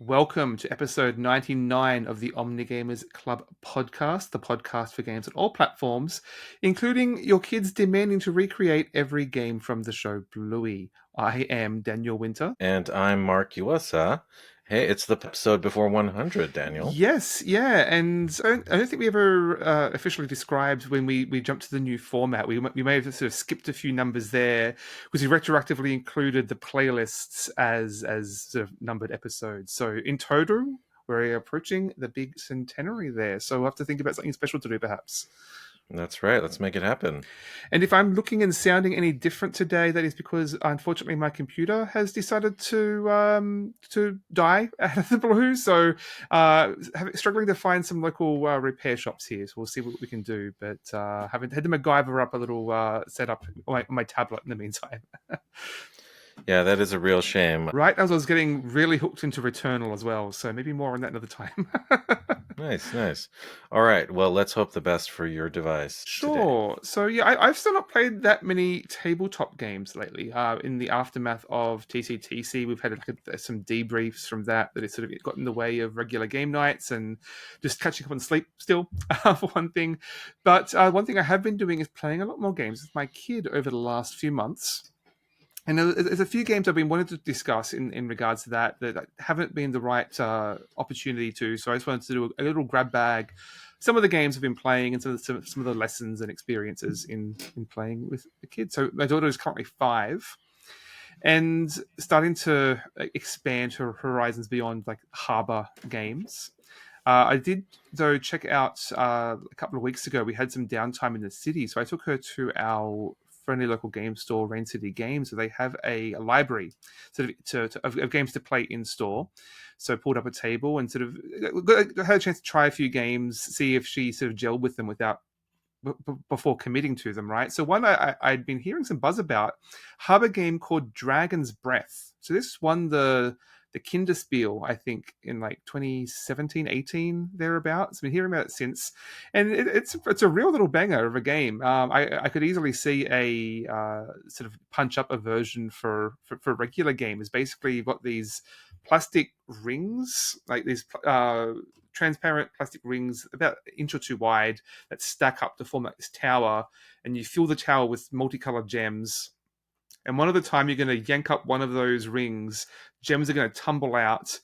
Welcome to episode 99 of the Omnigamers Club podcast, the podcast for games on all platforms, including your kids demanding to recreate every game from the show Bluey. I am Daniel Winter. And I'm Mark Uasa. Hey, it's the episode before 100, Daniel. Yes, yeah, and I don't think we ever officially described when we jumped to the new format. We may have sort of skipped a few numbers there because we retroactively included the playlists as sort of numbered episodes. So in total, we're approaching the big centenary there. So we'll have to think about something special to do, perhaps. That's right. Let's make it happen. And if I'm looking and sounding any different today, that is because unfortunately my computer has decided to die out of the blue. So struggling to find some local repair shops here. So we'll see what we can do. But haven't had to MacGyver up a little setup on my tablet in the meantime. Yeah, that is a real shame. Right as I was getting really hooked into Returnal as well. So maybe more on that another time. Nice. All right. Well, let's hope the best for your device Sure. today. So yeah, I've still not played that many tabletop games lately. In the aftermath of TCTC, we've had some debriefs from that has sort of got in the way of regular game nights and just catching up on sleep still, for one thing. But one thing I have been doing is playing a lot more games with my kid over the last few months. And there's a few games I've been wanting to discuss in regards to that haven't been the right opportunity to. So I just wanted to do a little grab bag. Some of the games I've been playing and some of the lessons and experiences in playing with the kids. So my daughter is currently 5 and starting to expand her horizons beyond like harbor games. I did, though, check out a couple of weeks ago. We had some downtime in the city, so I took her to our friendly local game store, Rain City Games. So they have a library of games to play in store. So pulled up a table and sort of had a chance to try a few games, see if she sort of gelled with them without before committing to them, right? So one I'd been hearing some buzz about, harbor game called Dragon's Breath. So this won the Kinderspiel, I think, in like 2017, 18, thereabouts. I've been hearing about it since. And it's a real little banger of a game. I could easily see a sort of punch up a version for regular gamers. Basically, you've got these plastic rings, like these transparent plastic rings about an inch or two wide that stack up to form like this tower. And you fill the tower with multicolored gems. And one of the time you're going to yank up one of those rings, gems are going to tumble out.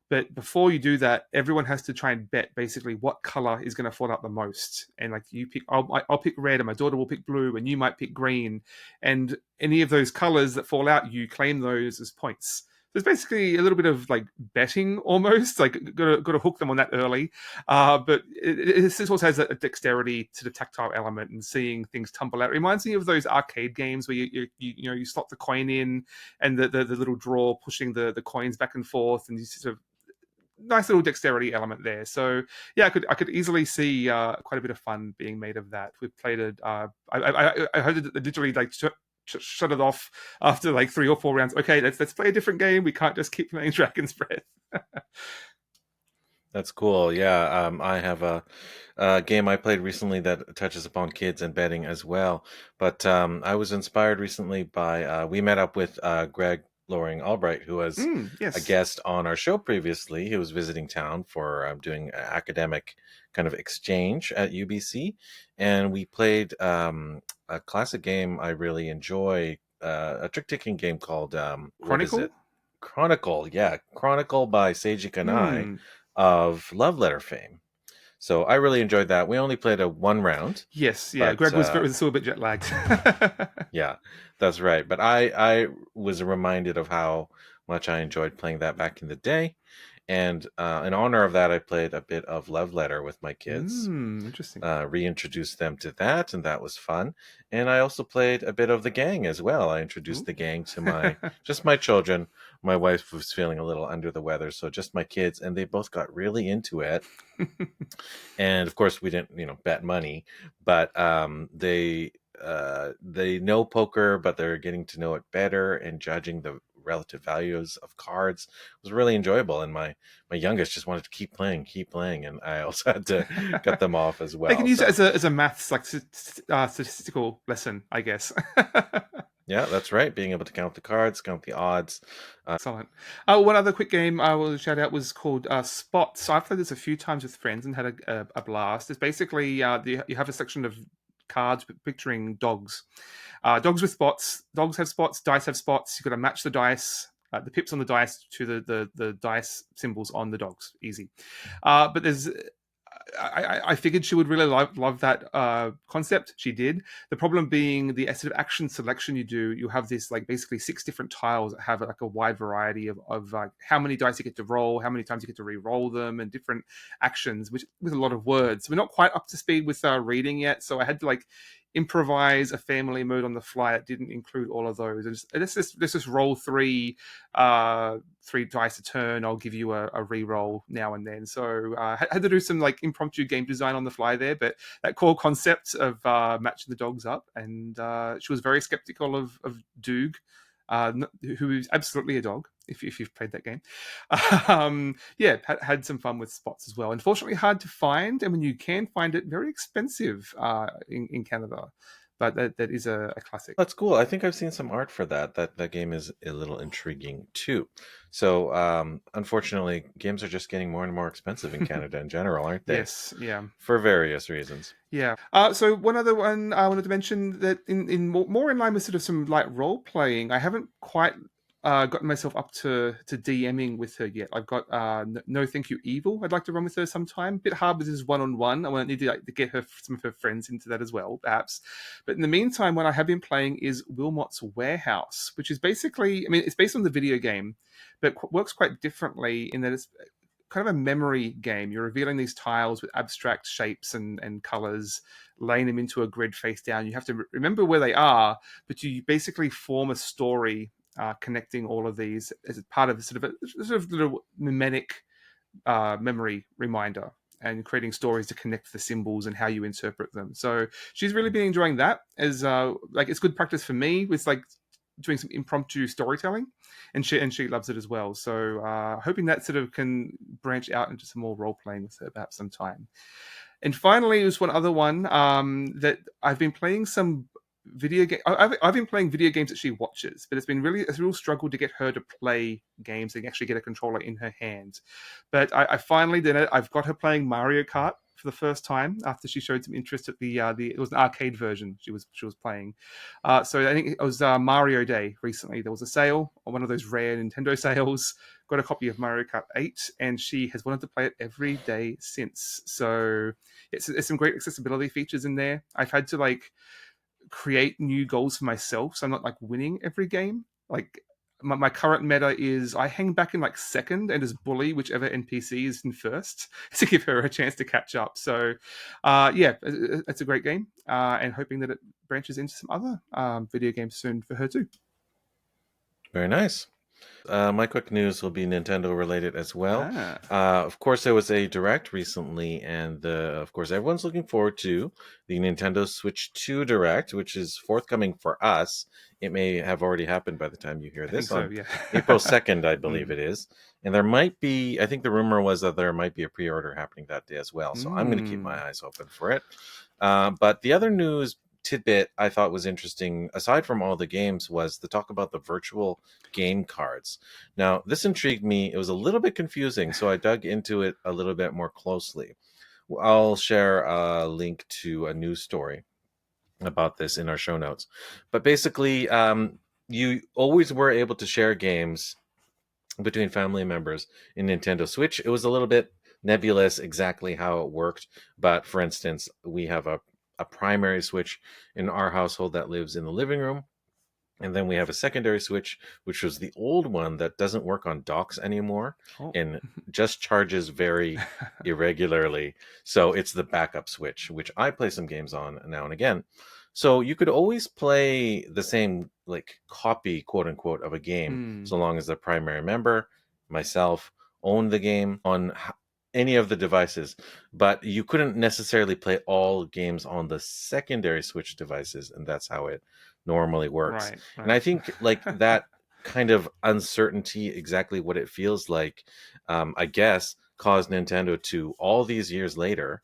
But before you do that, everyone has to try and bet basically what color is going to fall out the most. And like you pick, I'll pick red, and my daughter will pick blue, and you might pick green. And any of those colors that fall out, you claim those as points. There's basically a little bit of like betting almost, like got to hook them on that early. But it also has a dexterity to the tactile element and seeing things tumble out. It reminds me of those arcade games where you slot the coin in and the little drawer pushing the coins back and forth, and you sort of nice little dexterity element there. So yeah, I could easily see quite a bit of fun being made of that. We've played it. I heard it literally like shut it off after like 3 or 4 rounds. Okay, let's play a different game. We can't just keep playing Dragon's Breath. That's cool. Yeah, I have a game I played recently that touches upon kids and betting as well. But I was inspired recently by, we met up with Greg Loring Albright, who was a Yes. guest on our show previously. He was visiting town for doing an academic kind of exchange at UBC. And we played a classic game I really enjoy, a trick-taking game called, what is Chronicle? it? Chronicle, yeah. Chronicle by Seiji Kanai of Love Letter fame. So I really enjoyed that. We only played a 1 round. Yes, yeah. But, Greg was still a bit jet lagged. yeah, that's right. But I was reminded of how much I enjoyed playing that back in the day. And in honor of that, I played a bit of Love Letter with my kids. Interesting. Reintroduced them to that, and that was fun. And I also played a bit of the gang as well. I introduced the gang to my children. My wife was feeling a little under the weather, so just my kids, and they both got really into it. And of course, we didn't, bet money, but they know poker, but they're getting to know it better and judging the relative values of cards was really enjoyable. And my youngest just wanted to keep playing, and I also had to cut them off as well. They can use it as a maths like statistical lesson, I guess. Yeah, that's right. Being able to count the cards, count the odds. Excellent. One other quick game I will shout out was called Spots. I've played this a few times with friends and had a blast. It's basically you have a section of cards picturing dogs. Dogs with spots. Dogs have spots. Dice have spots. You've got to match the dice. The pips on the dice to the dice symbols on the dogs. Easy. But there's I figured she would really love that concept. She did. The problem being the sort of action selection you do. You have this like basically 6 different tiles that have like a wide variety of how many dice you get to roll, how many times you get to re-roll them, and different actions, which with a lot of words. We're not quite up to speed with reading yet, so I had to like improvise a family mode on the fly that didn't include all of those. And let's just roll three dice a turn. I'll give you a re-roll now and then. So had to do some like impromptu game design on the fly there, but that core concept of matching the dogs up, and she was very skeptical of Doog, who is absolutely a dog. If you've played that game, yeah, had some fun with spots as well. Unfortunately, hard to find, and when you can find it, very expensive in Canada. But that is a classic. That's cool. I think I've seen some art for that. That game is a little intriguing too. So, unfortunately, games are just getting more and more expensive in Canada in general, aren't they? Yes, yeah. For various reasons. Yeah. So one other one I wanted to mention that in more in line with sort of some light role playing, I haven't quite gotten myself up to DMing with her yet. I've got No Thank You Evil. I'd like to run with her sometime. Bit hard with this one-on-one. I want to need to get her some of her friends into that as well, perhaps. But in the meantime, what I have been playing is Wilmots Warehouse, which is basically, I mean, it's based on the video game, but works quite differently in that it's kind of a memory game. You're revealing these tiles with abstract shapes and colors, laying them into a grid face down. You have to remember where they are, but you basically form a story connecting all of these as part of a little mimetic memory reminder and creating stories to connect the symbols and how you interpret them. So she's really been enjoying that as like it's good practice for me with like doing some impromptu storytelling, and she loves it as well. So hoping that sort of can branch out into some more role playing with her perhaps sometime. And finally, there's one other one that I've been playing some video game. I've been playing video games that she watches, but it's been really a real struggle to get her to play games and actually get a controller in her hand. But I finally did it. I've got her playing Mario Kart for the first time after she showed some interest at the it was an arcade version she was playing. So I think it was Mario Day recently. There was a sale on one of those rare Nintendo sales. Got a copy of Mario Kart 8, and she has wanted to play it every day since. So it's some great accessibility features in there. I've had to like create new goals for myself, so I'm not like winning every game. Like my current meta is I hang back in like second and just bully whichever NPC is in first to give her a chance to catch up. So yeah, it's a great game, and hoping that it branches into some other video games soon for her too. Very nice. My quick news will be Nintendo related as well. Ah, Of course, there was a direct recently, and of course, everyone's looking forward to the Nintendo Switch 2 direct, which is forthcoming for us. It may have already happened by the time you hear I think this so, on yeah. April 2nd, I believe Mm. it is. And there might be, I think the rumor was that there might be a pre order happening that day as well. So I'm going to keep Mm. my eyes open for it. But the other news tidbit I thought was interesting, aside from all the games, was the talk about the virtual game cards. Now, this intrigued me. It was a little bit confusing, so I dug into it a little bit more closely. I'll share a link to a news story about this in our show notes. But basically, you always were able to share games between family members in Nintendo Switch. It was a little bit nebulous exactly how it worked, but for instance, we have a primary Switch in our household that lives in the living room. And then we have a secondary Switch, which was the old one that doesn't work on docks anymore Oh. and just charges very irregularly. So it's the backup Switch, which I play some games on now and again. So you could always play the same like copy, quote unquote, of a game, Mm. so long as the primary member, myself, owned the game on any of the devices. But you couldn't necessarily play all games on the secondary Switch devices, and that's how it normally works. Right, And I right. think like that kind of uncertainty, exactly what it feels like, I guess, caused Nintendo to all these years later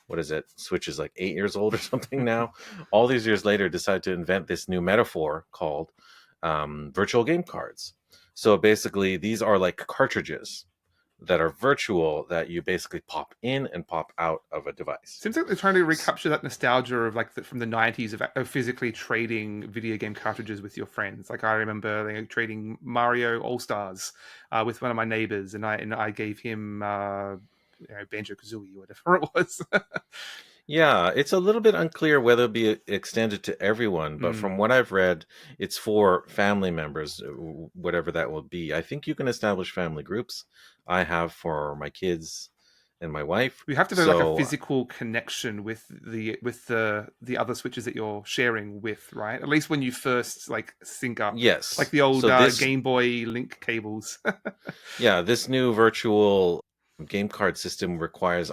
what is it? Switch is like 8 years old or something now. All these years later, decide to invent this new metaphor called virtual game cards. So basically, these are like cartridges that are virtual that you basically pop in and pop out of a device. Seems like they're trying to recapture that nostalgia of like from the '90s of physically trading video game cartridges with your friends. Like I remember trading Mario All Stars with one of my neighbors, and I gave him Banjo Kazooie or whatever it was. Yeah, it's a little bit unclear whether it'll be extended to everyone, but from what I've read, it's for family members, whatever that will be. I think you can establish family groups. I have for my kids and my wife. We have to have like a So physical connection with the other switches that you're sharing with, right? At least when you first like sync up, like yes, the old so this Game Boy Link cables. yeah, this new virtual game card system requires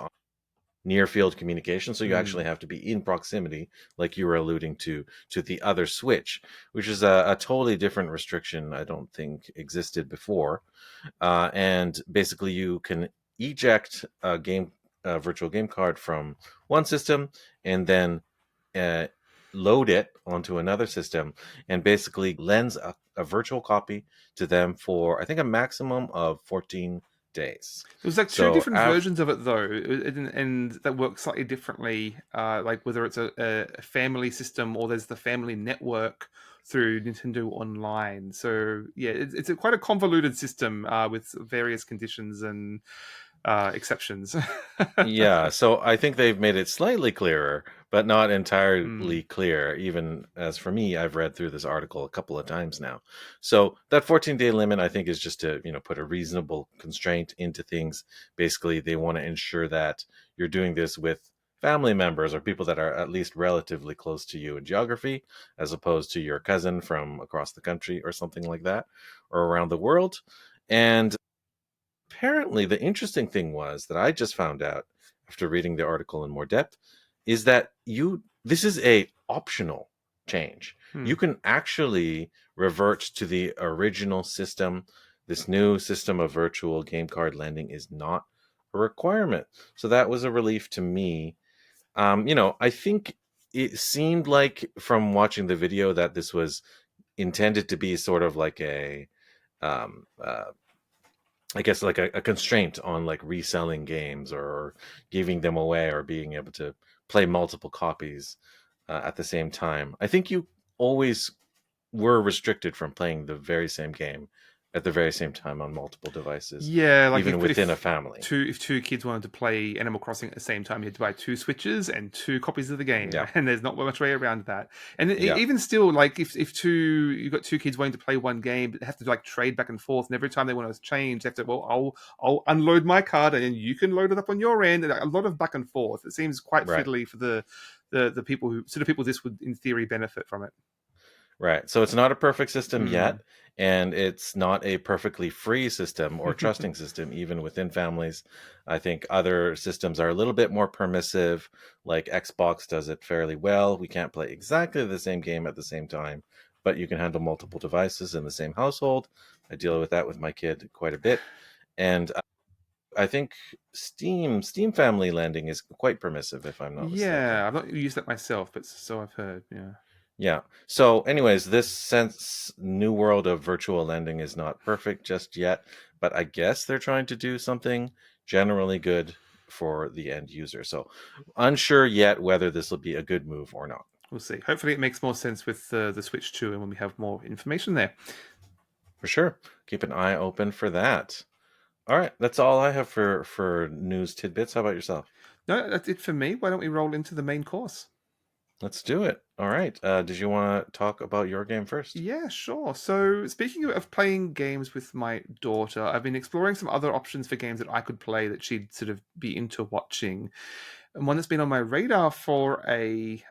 near field communication, so you actually have to be in proximity, like you were alluding to the other switch, which is a totally different restriction I don't think existed before. And basically you can eject a virtual game card from one system and then uh, load it onto another system and basically lends a virtual copy to them for I think a maximum of 14 days. There's like two So different versions of it though, and that work slightly differently. Like whether it's a family system or there's the family network through Nintendo Online. So yeah, it's quite a convoluted system with various conditions and exceptions. yeah, so I think they've made it slightly clearer, but not Mm. entirely clear. Even as for me, I've read through this article a couple of times now. So that 14-day limit, I think, is just to put a reasonable constraint into things. Basically, they want to ensure that you're doing this with family members or people that are at least relatively close to you in geography, as opposed to your cousin from across the country or something like that, or around the world. And apparently the interesting thing was that I just found out after reading the article in more depth is that you this is a optional change. Hmm. You can actually revert to the original system. This new system of virtual game card lending is not a requirement. So that was a relief to me. I think it seemed like from watching the video that this was intended to be sort of like a um, uh, I guess like a constraint on like reselling games or giving them away or being able to play multiple copies at the same time. I think you always were restricted from playing the very same game at the very same time on multiple devices, Yeah, like even within a if family. two kids wanted to play Animal Crossing at the same time, you had to buy two Switches and two copies of the game, Yeah, and there's not much way around that. And yeah, even still, like if you've got two kids wanting to play one game, but they have to like trade back and forth, and every time they want to change, they have to I'll unload my card and you can load it up on your end, and a lot of back and forth. It seems quite right. fiddly for the people who sort of people this would in theory benefit from it. Right. So it's not a perfect system Hmm. yet, and it's not a perfectly free system or trusting system, even within families. I think other systems are a little bit more permissive, like Xbox does it fairly well. We can't play exactly the same game at the same time, but you can handle multiple devices in the same household. I deal with that with my kid quite a bit. And I think Steam Family Lending is quite permissive, if I'm not mistaken. Yeah, I've not used that myself, but so I've heard. Yeah. Yeah. So, anyways, this sense new world of virtual lending is not perfect just yet, but I guess they're trying to do something generally good for the end user. So, unsure yet whether this will be a good move or not. We'll see. Hopefully, it makes more sense with the Switch 2 and when we have more information there. For sure. Keep an eye open for that. All right, that's all I have for news tidbits. How about yourself? No, that's it for me. Why don't we roll into the main course? Let's do it. All right. Did you want to talk about your game first? Yeah, sure. So, speaking of playing games with my daughter, I've been exploring some other options for games that I could play that she'd sort of be into watching. And one that's been on my radar for a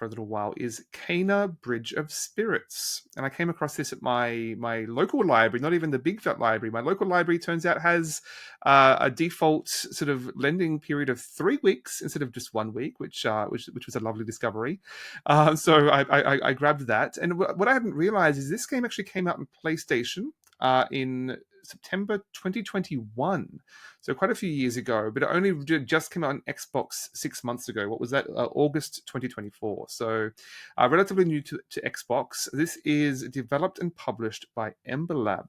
little while is Cana Bridge of Spirits, and I came across this at my local library, not even the Big Fat library. My local library turns out has a default sort of lending period of 3 weeks instead of just 1 week, which was a lovely discovery. So I grabbed that, and what I hadn't realized is this game actually came out in PlayStation in September 2021, so quite a few years ago. But it only just came out on Xbox 6 months ago. What was that? August 2024. So relatively new to Xbox. This is developed and published by Ember Lab.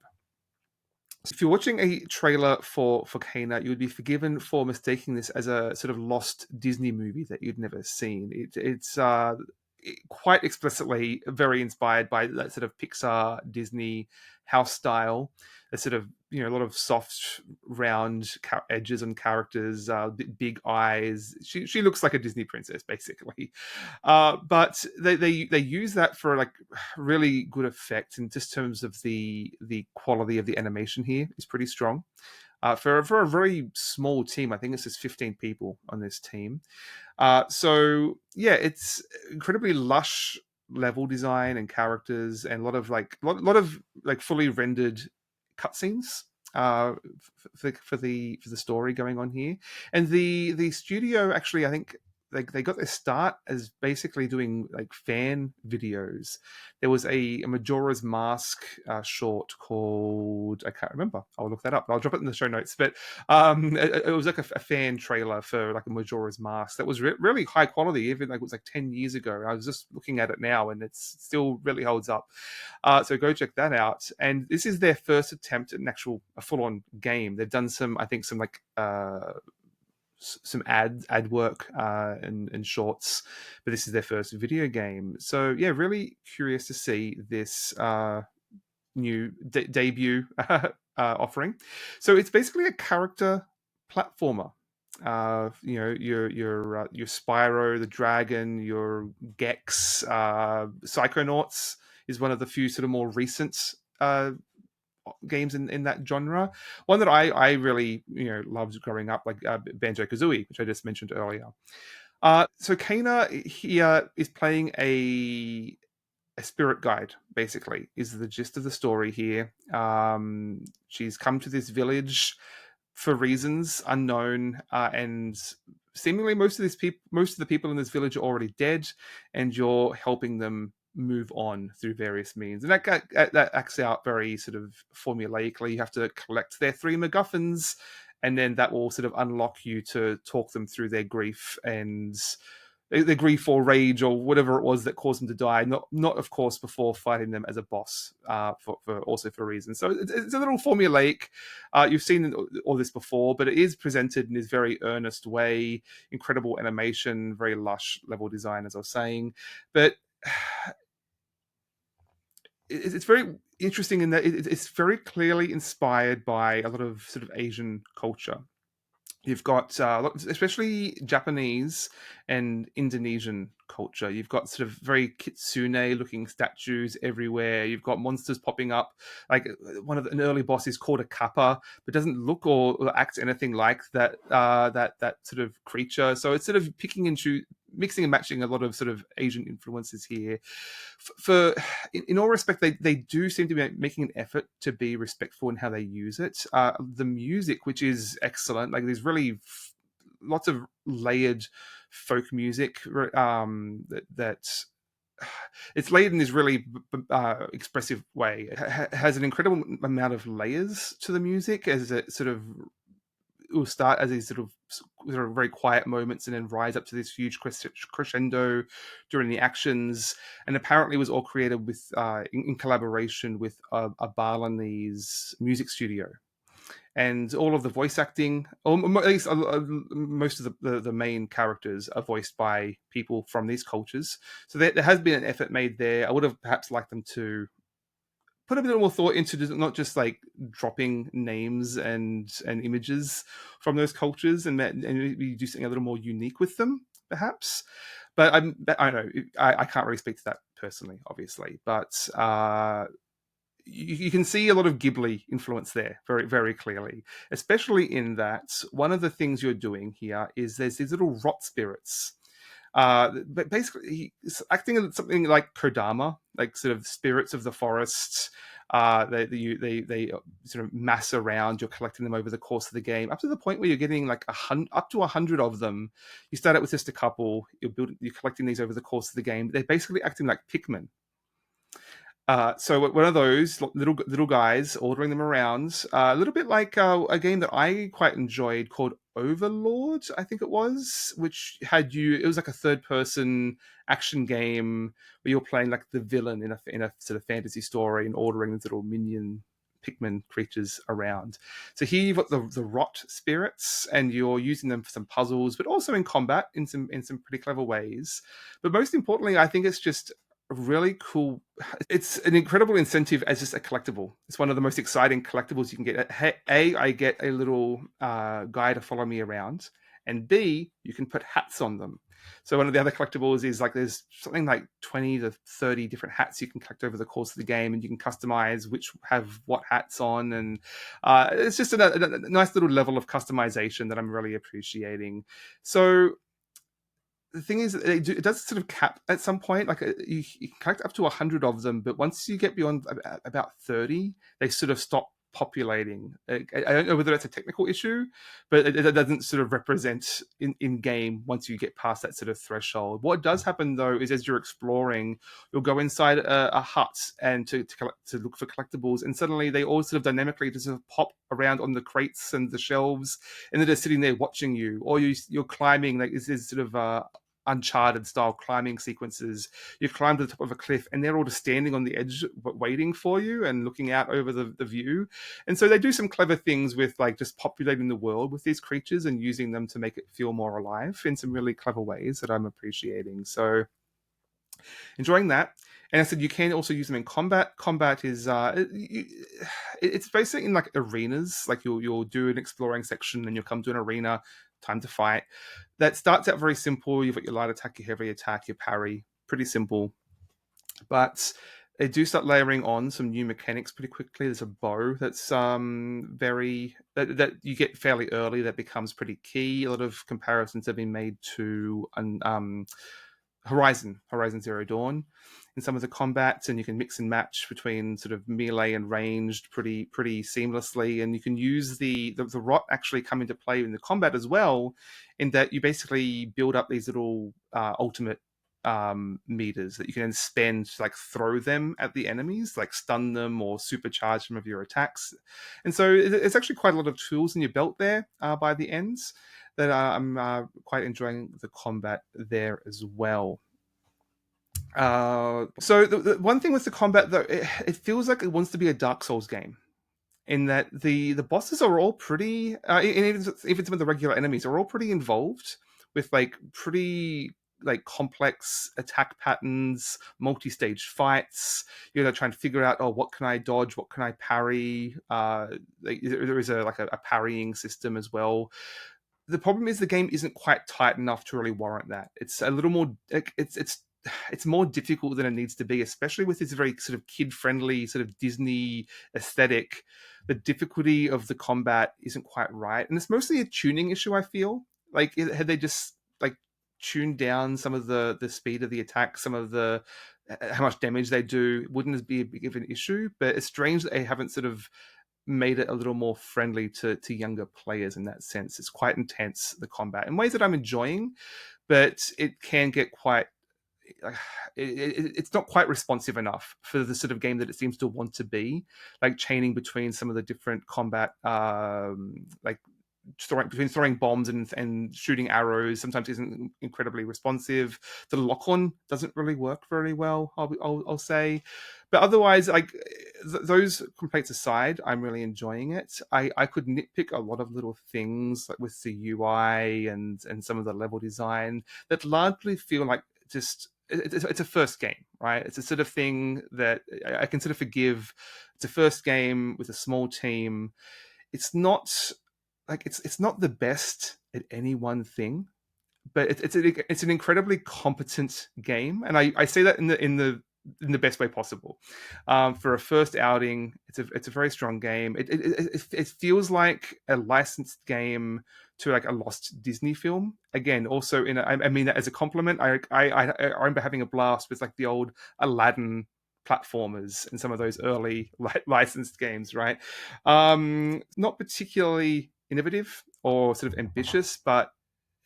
If you're watching a trailer for Kana, you would be forgiven for mistaking this as a sort of lost Disney movie that you'd never seen. It's quite explicitly very inspired by that sort of Pixar Disney house style. A sort of a lot of soft, round edges on characters, big eyes. She looks like a Disney princess basically, but they use that for like really good effect in just terms of the quality of the animation here is pretty strong. For a very small team, I think it's just 15 people on this team. So yeah, it's incredibly lush level design and characters, and a lot of fully rendered cutscenes for the story going on here. And the studio actually, I think they got their start as basically doing like fan videos. There was a Majora's Mask short called, I can't remember. I'll look that up. I'll drop it in the show notes. But it was like a fan trailer for like a Majora's Mask that was really high quality. Even like it was like 10 years ago. I was just looking at it now, and it's still really holds up. So go check that out. And this is their first attempt at a full-on game. They've done some ad work and shorts, but this is their first video game. So yeah, really curious to see this new debut offering. So it's basically a character platformer. Your Spyro the Dragon, your Gex, Psychonauts is one of the few sort of more recent games in that genre. One that I really loved growing up, like Banjo Kazooie, which I just mentioned earlier. So Kana here is playing a spirit guide, basically, is the gist of the story here. She's come to this village for reasons unknown, and seemingly most of the people in this village are already dead, and you're helping them move on through various means. And that acts out very sort of formulaically. You have to collect their 3 MacGuffins, and then that will sort of unlock you to talk them through their grief and their grief or rage or whatever it was that caused them to die. Not of course before fighting them as a boss, for reasons. So it's a little formulaic. You've seen all this before, but it is presented in this very earnest way. Incredible animation, very lush level design, as I was saying. But it's very interesting in that it's very clearly inspired by a lot of sort of Asian culture. You've got, especially Japanese and Indonesian culture. You've got sort of very kitsune-looking statues everywhere. You've got monsters popping up. Like an early boss is called a kappa, but doesn't look or act anything like that sort of creature. So it's sort of mixing and matching a lot of sort of Asian influences here. In all respect, they do seem to be making an effort to be respectful in how they use it. The music, which is excellent, like there's really lots of layered folk music that it's layered in this really expressive way. It has an incredible amount of layers to the music as it sort of will start as these sort of very quiet moments and then rise up to this huge crescendo during the actions. And apparently was all created with in collaboration with a Balinese music studio. And all of the voice acting, or at least most of the main characters are voiced by people from these cultures. So there has been an effort made there. I would have perhaps liked them to put a bit more thought into not just like dropping names and images from those cultures and maybe do something a little more unique with them, perhaps. But I don't know. I can't really speak to that personally, obviously. But you can see a lot of Ghibli influence there very, very clearly, especially in that one of the things you're doing here is there's these little rot spirits. But basically, he's acting as something like Kodama, like sort of spirits of the forest. They sort of mass around. You're collecting them over the course of the game, up to the point where you're getting like up to 100 of them. You start out with just a couple. You're collecting these over the course of the game. They're basically acting like Pikmin. So one of those little guys ordering them around, a little bit like a game that I quite enjoyed called Overlord, I think it was, which had you. It was like a third person action game where you're playing like the villain in a sort of fantasy story and ordering these little minion Pikmin creatures around. So here you've got the rot spirits, and you're using them for some puzzles, but also in combat in some pretty clever ways. But most importantly, I think it's just really cool. It's an incredible incentive as just a collectible. It's one of the most exciting collectibles you can get. I get a little guy to follow me around, and B, you can put hats on them. So one of the other collectibles is like there's something like 20 to 30 different hats you can collect over the course of the game, and you can customize which have what hats on, and it's just a nice little level of customization that I'm really appreciating. So the thing is, it does sort of cap at some point. Like you can collect up to 100 of them, but once you get beyond about 30, they sort of stop populating. I don't know whether that's a technical issue, but it doesn't sort of represent in game once you get past that sort of threshold. What does happen though is as you're exploring, you'll go inside a hut and to look for collectibles, and suddenly they all sort of dynamically just sort of pop around on the crates and the shelves, and they're just sitting there watching you, or you're climbing. Like this is sort of Uncharted style climbing sequences. You climb to the top of a cliff, and they're all just standing on the edge waiting for you and looking out over the view. And so they do some clever things with like just populating the world with these creatures and using them to make it feel more alive in some really clever ways that I'm appreciating. So enjoying that. And I said you can also use them in combat. Combat is it's basically in like arenas. Like you'll do an exploring section, and you'll come to an arena. Time to fight. That starts out very simple. You've got your light attack, your heavy attack, your parry. Pretty simple. But they do start layering on some new mechanics pretty quickly. There's a bow that's very that you get fairly early that becomes pretty key. A lot of comparisons have been made to Horizon Zero Dawn in some of the combats, and you can mix and match between sort of melee and ranged pretty seamlessly, and you can use the rot actually come into play in the combat as well, in that you basically build up these little ultimate meters that you can then spend to like throw them at the enemies, like stun them or supercharge some of your attacks. And so it's actually quite a lot of tools in your belt there by the ends that I'm quite enjoying the combat there as well. So the one thing with the combat though, it feels like it wants to be a Dark Souls game, in that the bosses are all pretty, and even some of the regular enemies are all pretty involved with like pretty like complex attack patterns, multi-stage fights. You know, trying to figure out, oh, what can I dodge, what can I parry? There is a parrying system as well. The problem is the game isn't quite tight enough to really warrant that. It's a little more. It's more difficult than it needs to be, especially with this very sort of kid-friendly sort of Disney aesthetic. The difficulty of the combat isn't quite right, and it's mostly a tuning issue. I feel like had they just like tuned down some of the speed of the attack, some of the how much damage they do, wouldn't be a big of an issue. But it's strange that they haven't sort of made it a little more friendly to younger players in that sense. It's quite intense, the combat, in ways that I'm enjoying, but it can get quite it's not quite responsive enough for the sort of game that it seems to want to be, like chaining between some of the different combat like throwing bombs and shooting arrows sometimes isn't incredibly responsive. The lock-on doesn't really work very well, I'll say. But otherwise, like those complaints aside, I'm really enjoying it. I could nitpick a lot of little things like with the UI and some of the level design that largely feel like just it's a first game, right? It's a sort of thing that I can sort of forgive. It's a first game with a small team. It's not like it's not the best at any one thing, but it's an incredibly competent game, and I say that in the best way possible. For a first outing, it's a very strong game. It feels like a licensed game to like a lost Disney film. Again, also I mean that as a compliment. I remember having a blast with like the old Aladdin platformers and some of those early licensed games, right? Not particularly innovative or sort of ambitious, but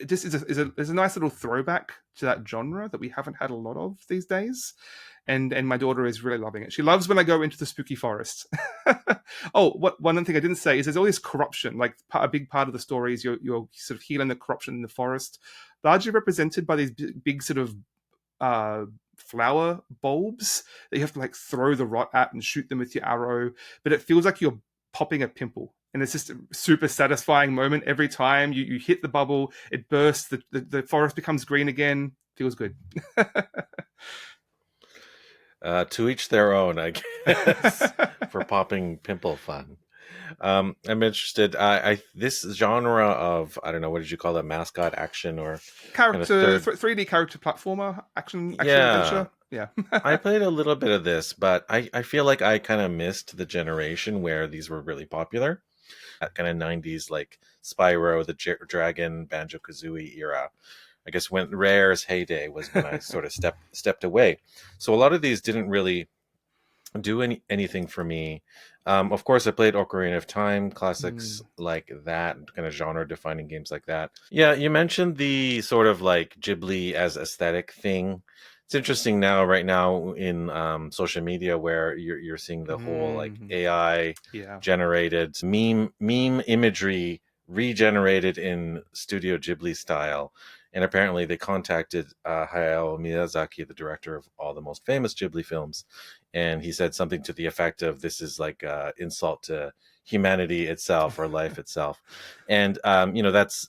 it just is a nice little throwback to that genre that we haven't had a lot of these days. And my daughter is really loving it. She loves when I go into the spooky forest. Oh, one thing I didn't say is there's all this corruption. Like a big part of the story is you're sort of healing the corruption in the forest, largely represented by these big sort of flower bulbs that you have to like throw the rot at and shoot them with your arrow. But it feels like you're popping a pimple. And it's just a super satisfying moment every time you hit the bubble, it bursts, the forest becomes green again. Feels good. To each their own, I guess, for popping pimple fun. I'm interested. This genre of, I don't know, what did you call it, mascot action or character 3D character platformer action adventure. Yeah. I played a little bit of this, but I feel like I kind of missed the generation where these were really popular. That kind of 90s, like Spyro, the Dragon, Banjo-Kazooie era. I guess when Rare's heyday was when I sort of stepped away. So a lot of these didn't really do anything for me. Of course, I played Ocarina of Time, classics like that, kind of genre-defining games like that. Yeah, you mentioned the sort of like Ghibli as aesthetic thing. It's interesting right now in social media where you're seeing the whole like AI generated meme imagery regenerated in Studio Ghibli style. And apparently they contacted Hayao Miyazaki, the director of all the most famous Ghibli films. And he said something to the effect of, this is like an insult to humanity itself or life itself. And,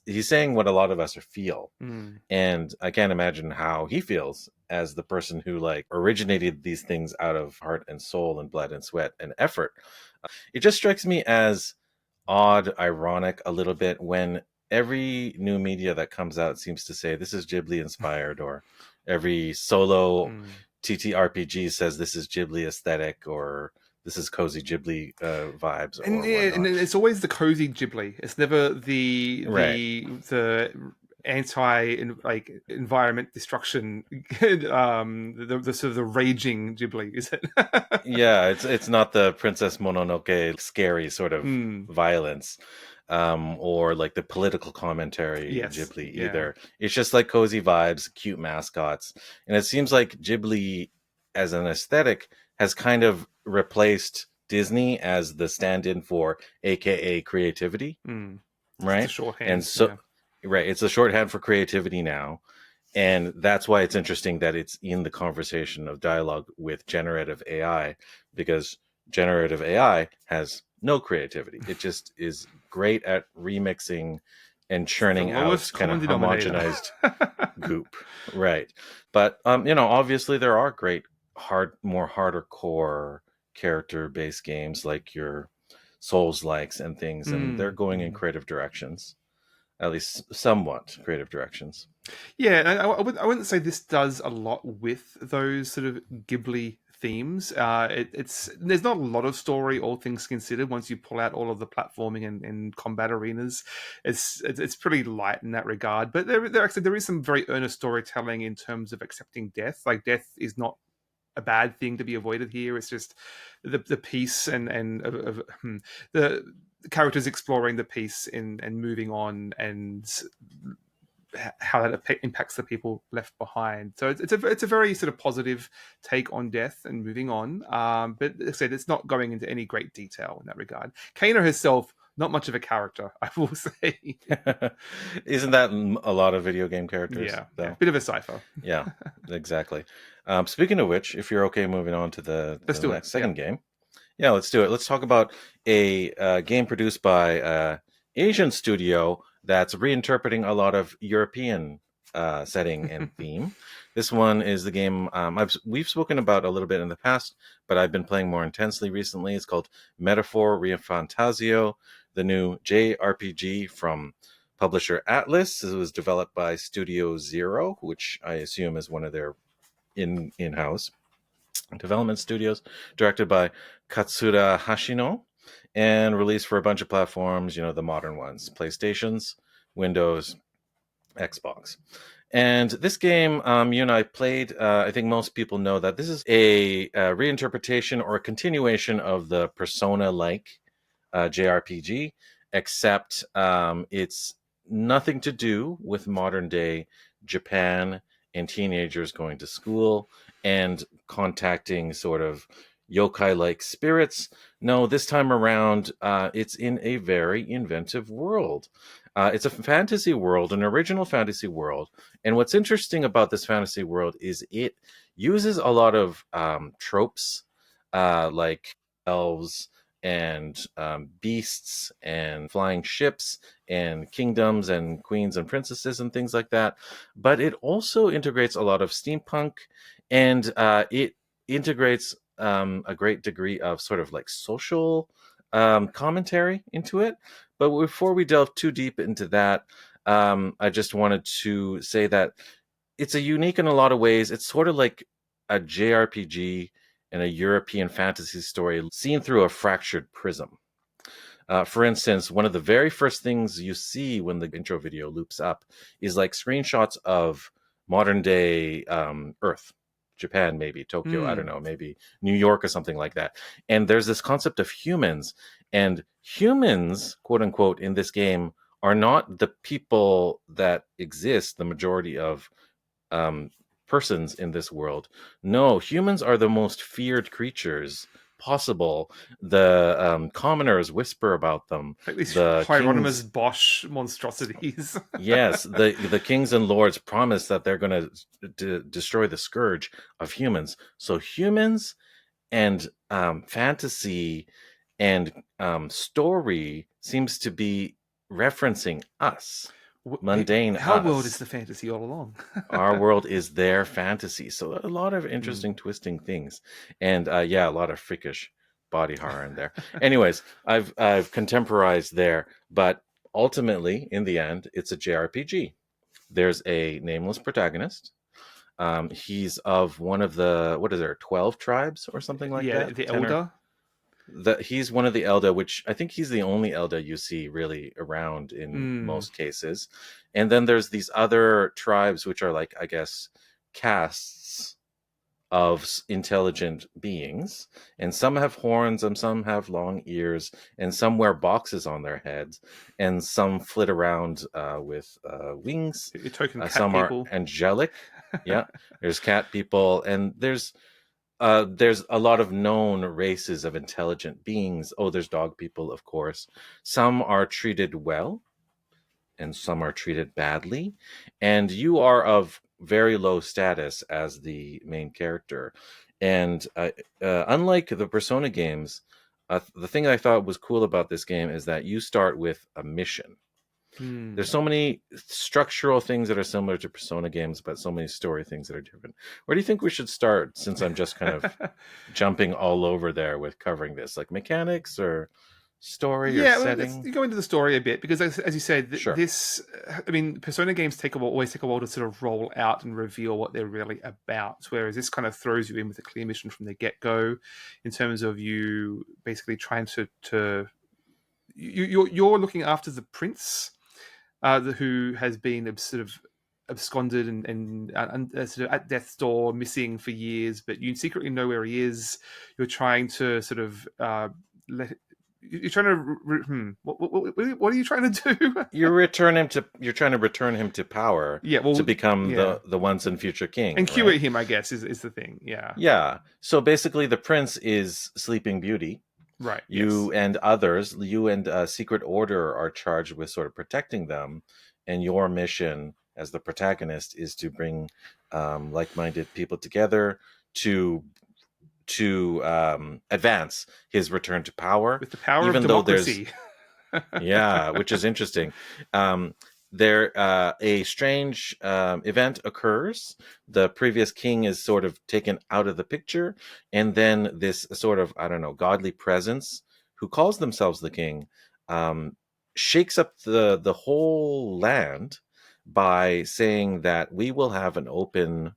he's saying what a lot of us feel. And I can't imagine how he feels as the person who like originated these things out of heart and soul and blood and sweat and effort. It just strikes me as odd, ironic a little bit when every new media that comes out seems to say this is Ghibli inspired, or every solo TTRPG says this is Ghibli aesthetic, or this is cozy Ghibli vibes. And it's always the cozy Ghibli. It's never the environment destruction, the sort of the raging Ghibli, is it? Yeah, it's not the Princess Mononoke scary sort of violence. Or like the political commentary Ghibli either. It's just like cozy vibes, cute mascots. And it seems like Ghibli as an aesthetic has kind of replaced Disney as the stand-in for AKA creativity. Right? It's a shorthand. And so right, it's a shorthand for creativity now. And that's why it's interesting that it's in the conversation of dialogue with generative AI, because generative AI has no creativity. It just is great at remixing and churning out kind of homogenized goop. Right. But, obviously there are great more harder core character-based games like your Souls-likes and things, and they're going in creative directions. At least somewhat creative directions. Yeah, I wouldn't say this does a lot with those sort of Ghibli themes. There's not a lot of story, all things considered. Once you pull out all of the platforming and combat arenas, it's pretty light in that regard. But there is some very earnest storytelling in terms of accepting death. Like death is not a bad thing to be avoided here. It's just the peace and the characters exploring the peace and moving on, and how that impacts the people left behind. So it's a very sort of positive take on death and moving on. But as I said, it's not going into any great detail in that regard. Kano herself, not much of a character, I will say. Isn't that a lot of video game characters? Yeah, bit of a cipher. Yeah, exactly. Speaking of which, if you're okay moving on to the next second game. Yeah, let's do it. Let's talk about a game produced by an Asian studio that's reinterpreting a lot of European setting and theme. This one is the game we've spoken about a little bit in the past, but I've been playing more intensely recently. It's called Metaphor Refantazio, the new JRPG from publisher Atlas. It was developed by Studio Zero, which I assume is one of their in-house development studios, directed by Katsura Hashino, and released for a bunch of platforms, the modern ones, PlayStations, Windows, Xbox. And this game, you and I played, I think most people know that this is a reinterpretation or a continuation of the Persona-like JRPG, except it's nothing to do with modern day Japan and teenagers going to school and contacting sort of yokai like spirits. No, this time around, it's in a very inventive world. It's a fantasy world, an original fantasy world. And what's interesting about this fantasy world is it uses a lot of tropes like elves and beasts and flying ships and kingdoms and queens and princesses and things like that. But it also integrates a lot of steampunk, and it integrates a great degree of sort of like social commentary into it. But before we delve too deep into that, I just wanted to say that it's a unique in a lot of ways. It's sort of like a JRPG and a European fantasy story seen through a fractured prism. For instance, one of the very first things you see when the intro video loops up is like screenshots of modern day Earth, Japan, maybe Tokyo, I don't know, maybe New York or something like that. And there's this concept of humans, and humans, quote unquote, in this game are not the people that exist, the majority of persons in this world. No, humans are the most feared creatures possible. The commoners whisper about them. Like these The Hieronymus kings, Bosch monstrosities. yes, the kings and lords promise that they're going to destroy the scourge of humans. So humans and fantasy and story seems to be referencing us, mundane Our world is us. the fantasy all along. Our world is their fantasy. So a lot of interesting twisting things, and yeah, a lot of freakish body horror in there. Anyways, I've contemporized there, but ultimately, in the end, it's a JRPG. There's a nameless protagonist. He's of one of the, what is there, 12 tribes or something like Yeah, that? the 10 or elder. he's one of the Elda, which I think he's the only Elda you see really around in most cases. And then there's these other tribes, which are like, I guess, castes of intelligent beings. And some have horns, and some have long ears, and some wear boxes on their heads, and some flit around with wings. Your token cat Some are people. angelic. Yeah, there's cat people, and there's a lot of known races of intelligent beings. Oh, there's dog people, of course. Some are treated well, and some are treated badly. And you are of very low status as the main character. And unlike the Persona games, the thing I thought was cool about this game is that you start with a mission. There's so many structural things that are similar to Persona games, but so many story things that are different. Where do you think we should start, since I'm just kind of jumping all over there with covering this? Like mechanics or story or Yeah, well, setting? you go into the story a bit because, as you said, Sure. this. I mean, Persona games always take a while to sort of roll out and reveal what they're really about. Whereas this kind of throws you in with a clear mission from the get go, in terms of you basically trying to you're looking after the prince, who has been sort of absconded and sort of at death's door, missing for years, but you secretly know where he is. You're trying to sort of let. You're trying to. What are you trying to do? You're trying to return him to power Yeah, to well, become yeah, the once and future king, and cue right? at him, I guess, is the thing. Yeah, Yeah. So basically the prince is Sleeping Beauty. right. Yes. You and Secret Order are charged with sort of protecting them, and your mission as the protagonist is to bring like-minded people together to advance his return to power. With the power of Even though there's, democracy. yeah, which is interesting. Um, a strange event occurs. The previous king is sort of taken out of the picture, and then this sort of, I don't know, godly presence who calls themselves the king um, shakes up the whole land by saying that we will have an open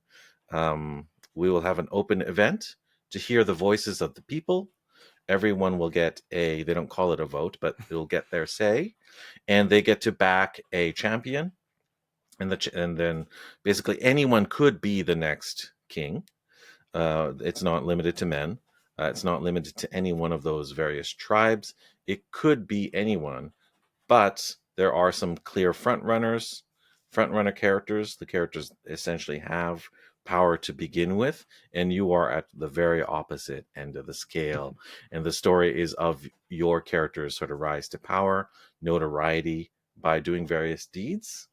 event to hear the voices of the people. Everyone will get they don't call it a vote, but they'll get their say, and they get to back a champion. And then basically anyone could be the next king. It's not limited to men. It's not limited to any one of those various tribes. It could be anyone, but There are some clear front runner characters. The characters essentially have power to begin with, and you are at the very opposite end of the scale. And the story is of your character's sort of rise to power, notoriety by doing various deeds.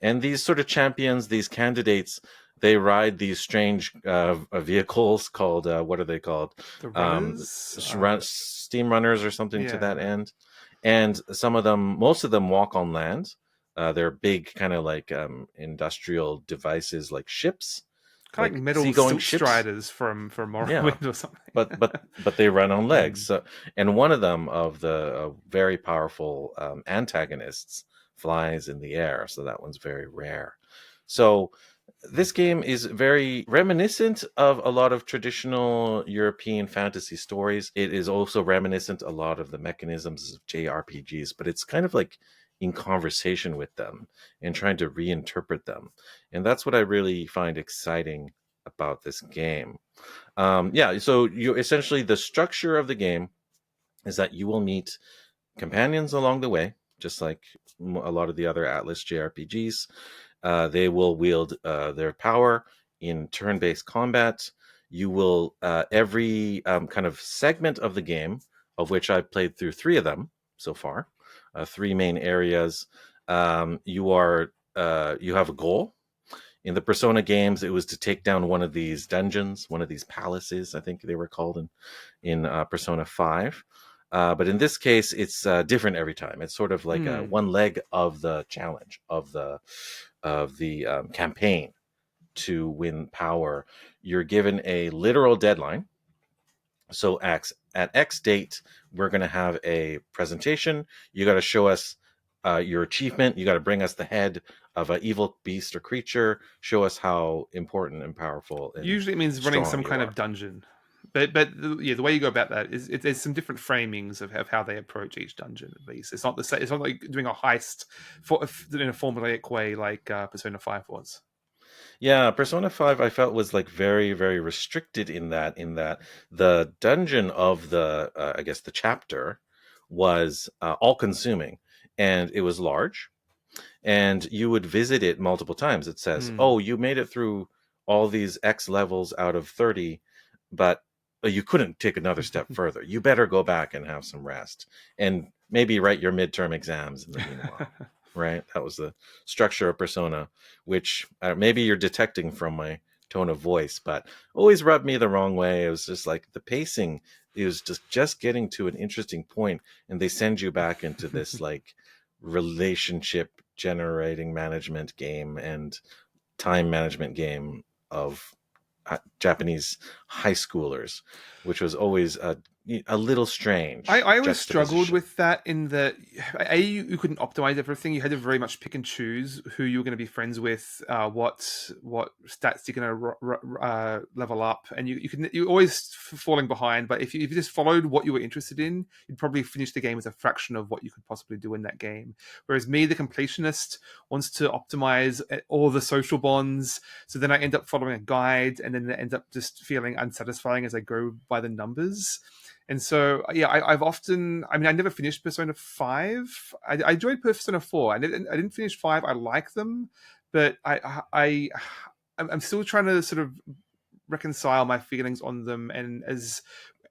And these sort of champions, these candidates, they ride these strange vehicles called what are they called? The runners, Steam runners or something to that yeah, end. And some of them, most of them walk on land. They're big, kind of like industrial devices, like ships, kind of like like metal seagoing silk ships. striders from Yeah, Morrowind or something. but they run on legs. Mm. So, and one of them, of the very powerful antagonists, flies in the air. So that one's very rare. So this game is very reminiscent of a lot of traditional European fantasy stories. It is also reminiscent a lot of the mechanisms of JRPGs, but it's kind of like in conversation with them and trying to reinterpret them. And that's what I really find exciting about this game. Yeah, so you essentially, the structure of the game is that you will meet companions along the way, just like a lot of the other Atlas JRPGs. They will wield their power in turn-based combat. You will every kind of segment of the game, of which I've played through 3 of them so far, 3 main areas. You have a goal. In the Persona games, it was to take down one of these dungeons, one of these palaces, I think they were called in Persona 5. But in this case, it's different every time. It's sort of like one leg of the challenge of the campaign to win power. You're given a literal deadline. So at X date, we're going to have a presentation. You got to show us your achievement. You got to bring us the head of an evil beast or creature. Show us how important and powerful and Usually it means running strong some you kind are. of dungeon. But yeah, the way you go about that is there's some different framings of how they approach each dungeon. At least it's not the same. It's not like doing a heist in a formulaic way like Persona 5 was. Yeah, Persona 5 I felt was like very, very restricted in that the dungeon of the I guess the chapter was all consuming, and it was large, and you would visit it multiple times. It says, Mm. "Oh, you made it through all these X levels out of 30, but you couldn't take another step further. You better go back and have some rest and maybe write your midterm exams in the meanwhile." Right? That was the structure of Persona, which maybe you're detecting from my tone of voice, but always rubbed me the wrong way. It was just like the pacing. It was just getting to an interesting point, and they send you back into this like relationship generating management game and time management game of Japanese high schoolers, which was always a little strange I always struggled juxtaposition. with that in that you couldn't optimize everything. You had to very much pick and choose who you were going to be friends with, what stats you're going to level up, and you're always falling behind. But if you just followed what you were interested in, you'd probably finish the game with a fraction of what you could possibly do in that game. Whereas me, the completionist, wants to optimize all the social bonds, so then I end up following a guide, and then it ends up just feeling unsatisfying as I go by the numbers. And so, yeah, I've often, I mean, I never finished Persona 5. I enjoyed Persona 4. I didn't finish 5. I like them, but I'm still trying to sort of reconcile my feelings on them and as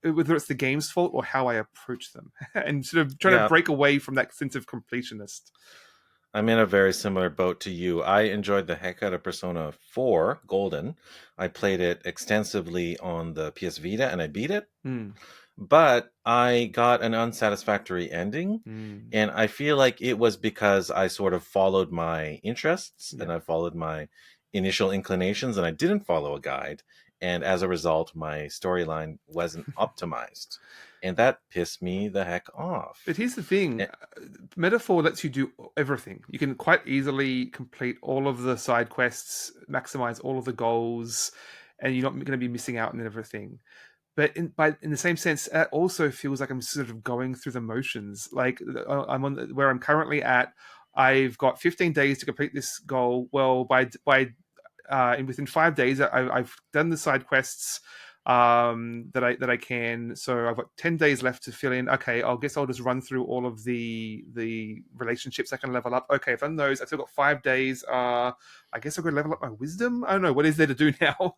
whether it's the game's fault or how I approach them and sort of trying to Yeah, break away from that sense of completionist. I'm in a very similar boat to you. I enjoyed the heck out of Persona 4 Golden. I played it extensively on the PS Vita and I beat it, Mm, but I got an unsatisfactory ending. mm, And I feel like it was because I sort of followed my interests yeah. and I followed my initial inclinations and I didn't follow a guide. And as a result, my storyline wasn't optimized. And that pissed me the heck But off. here's the thing, Eh, Metaphor lets you do everything. You can quite easily complete all of the side quests, maximize all of the goals, and you're not going to be missing out on everything. But in the same sense, it also feels like I'm sort of going through the motions. Like I'm on where I'm currently at. I've got 15 days to complete this goal. Well, by within 5 days, I've done the side quests. that I can. So I've got 10 days left to fill in. Okay, I guess I'll just run through all of the relationships I can level up. Okay, I've done those. I've still got 5 days. I guess I've got to level up my wisdom. I don't know. What is there to do now?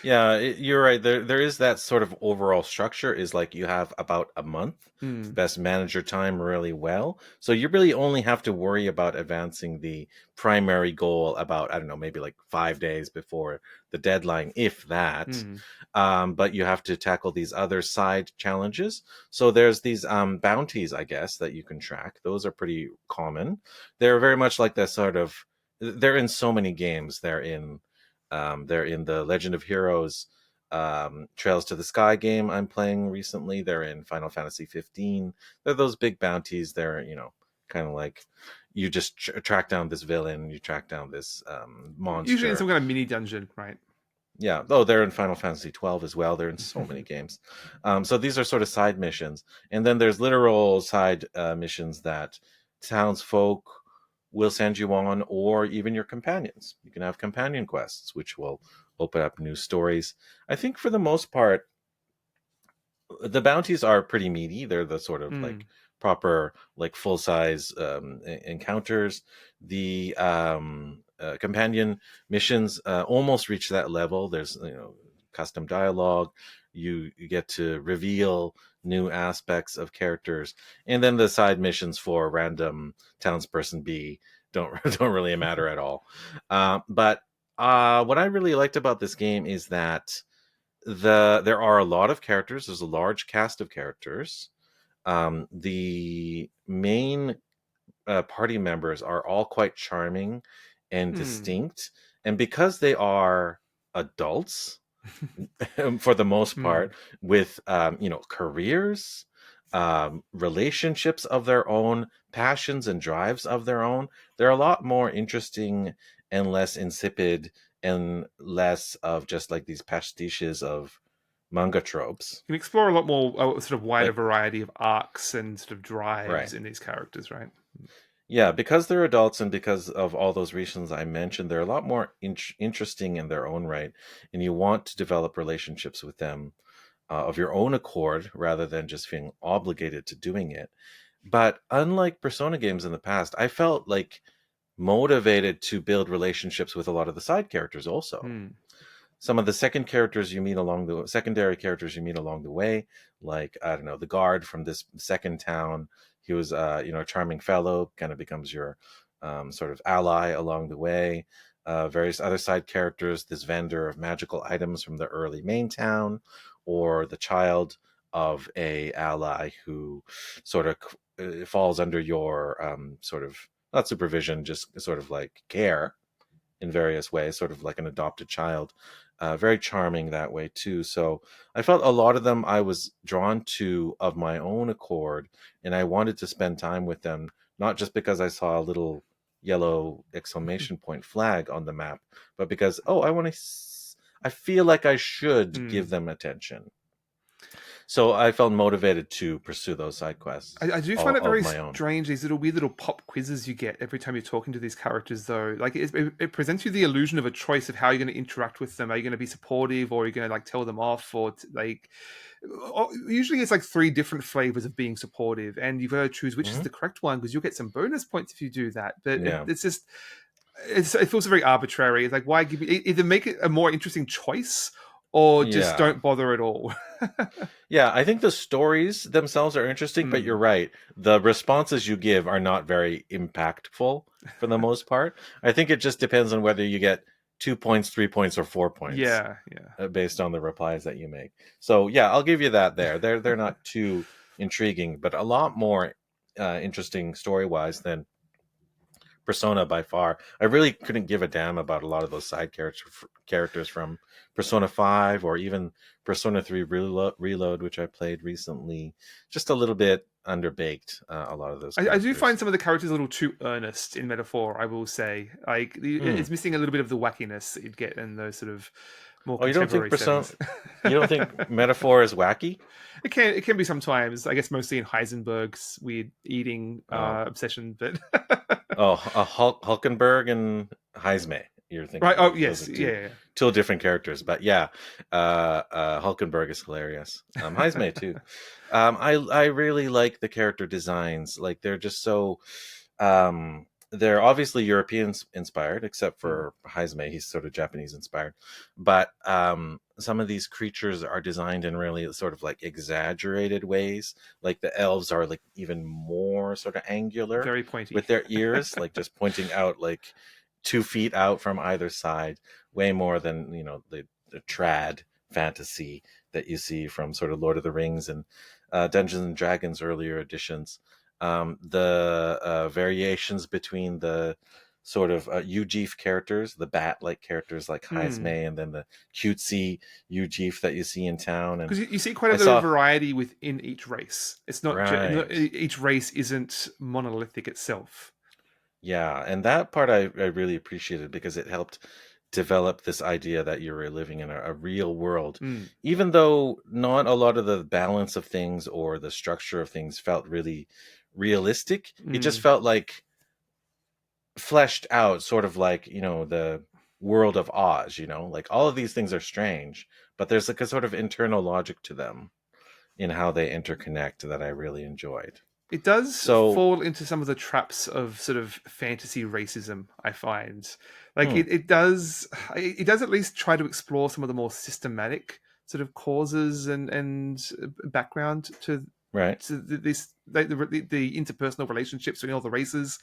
Yeah, you're right. There is that sort of overall structure is like you have about a month to Hmm. best manage your time really well. So you really only have to worry about advancing the primary goal about, I don't know, maybe like 5 days before the deadline, if that. Hmm. But you have to tackle these other side challenges. So there's these bounties, I guess, that you can track. Those are pretty common. They're very much like that sort of, they're in so many games. They're in the Legend of Heroes Trails to the Sky game I'm playing recently. They're in Final Fantasy 15. They're those big bounties. They're, kind of like you just track down this villain, you track down this Usually in monster. some kind of mini dungeon, right? Yeah. Oh, they're in Final Fantasy 12 as well. They're in so many games. So these are sort of side missions. And then there's literal side missions that townsfolk will send you on, or even your companions. You can have companion quests, which will open up new stories. I think for the most part, the bounties are pretty meaty. They're the sort of Hmm. like proper, like full size encounters. The companion missions almost reach that level. There's custom dialogue. You get to reveal new aspects of characters, and then the side missions for random townsperson B don't really matter at all. But what I really liked about this game is that there are a lot of characters. There's a large cast of characters. The main party members are all quite charming and Hmm. distinct, and because they are adults for the most Hmm. part, with careers, relationships of their own, passions and drives of their own, they're a lot more interesting and less insipid and less of just like these pastiches of manga tropes. You can explore a lot more, sort of wider Like, variety of arcs and sort of right. drives in these characters, right? Yeah, because they're adults and because of all those reasons I mentioned, they're a lot more interesting in their own right. And you want to develop relationships with them of your own accord rather than just feeling obligated to doing it. But unlike Persona games in the past, I felt like motivated to build relationships with a lot of the side characters also. Hmm. Some of the secondary characters you meet along the way, like I don't know, the guard from this second town. He was a charming fellow, kind of becomes your sort of ally along the way. Various other side characters, this vendor of magical items from the early main town, or the child of a ally who sort of falls under your sort of not supervision, just sort of like care in various ways, sort of like an adopted child. Very charming that way too. So I felt a lot of them I was drawn to of my own accord, and I wanted to spend time with them, not just because I saw a little yellow exclamation point flag on the map, but because I want to. I feel like I should Hmm. give them attention. So I felt motivated to pursue those side quests I do find it of very my own. strange, these little weird little pop quizzes you get every time you're talking to these characters, though. Like, it presents you the illusion of a choice of how you're going to interact with them. Are you going to be supportive, or are you going to like tell them off, or like? Usually, it's like three different flavors of being supportive, and you've got to choose which is Hmm. the correct one because you'll get some bonus points if you do that. But Yeah. it's just, it feels very arbitrary. It's like, why give you either make it a more interesting choice or just Yeah. don't bother at all. Yeah, I think the stories themselves are interesting, but you're Hmm. right. The responses you give are not very impactful for the most part. I think it just depends on whether you get 2 points, 3 points, or 4 points Yeah, yeah. based on the replies that you make. So yeah, I'll give you that there. They're not too intriguing, but a lot more interesting story wise than Persona by far. I really couldn't give a damn about a lot of those side characters from Persona 5 or even Persona 3 Reload, which I played recently. Just a little bit underbaked, a lot of those I do characters. find some of the characters a little too earnest in Metaphor, I will say. Like, Hmm. it's missing a little bit of the wackiness that you'd get in those sort of more Oh, you don't think contemporary settings. You don't think Metaphor is wacky? It can be sometimes, I guess, mostly in Heisenberg's weird eating Oh, obsession, but oh, Hulkenberg and Heisme. You're right. thinking Oh of those are yes, two yeah. two different characters. But yeah, Hulkenberg is hilarious. Heismay too. I really like the character designs. Like they're just so. They're obviously European inspired, except Mm. for Heismay. He's sort of Japanese inspired. But some of these creatures are designed in really sort of like exaggerated ways. Like the elves are like even more sort of angular Very pointy. with their ears, like just pointing out like 2 feet out from either side, way more than the trad fantasy that you see from sort of Lord of the Rings and Dungeons and Dragons earlier editions. The variations between the sort of Ujif characters, the bat-like characters like Mm. Heismay, and then the cutesy Ujif that you see in town. And Because you see quite a I bit of saw variety within each race. It's not right. each race isn't monolithic itself. Yeah, and that part I really appreciated because it helped develop this idea that you were living in a real world. Mm. Even though not a lot of the balance of things or the structure of things felt really realistic, it just Mm. felt like fleshed out, sort of like, the world of Oz, like all of these things are strange, but there's like a sort of internal logic to them in how they interconnect that I really enjoyed. It does So, fall into some of the traps of sort of fantasy racism, I find. Like hmm, it does at least try to explore some of the more systematic sort of causes and background to right. this the interpersonal relationships between all the races.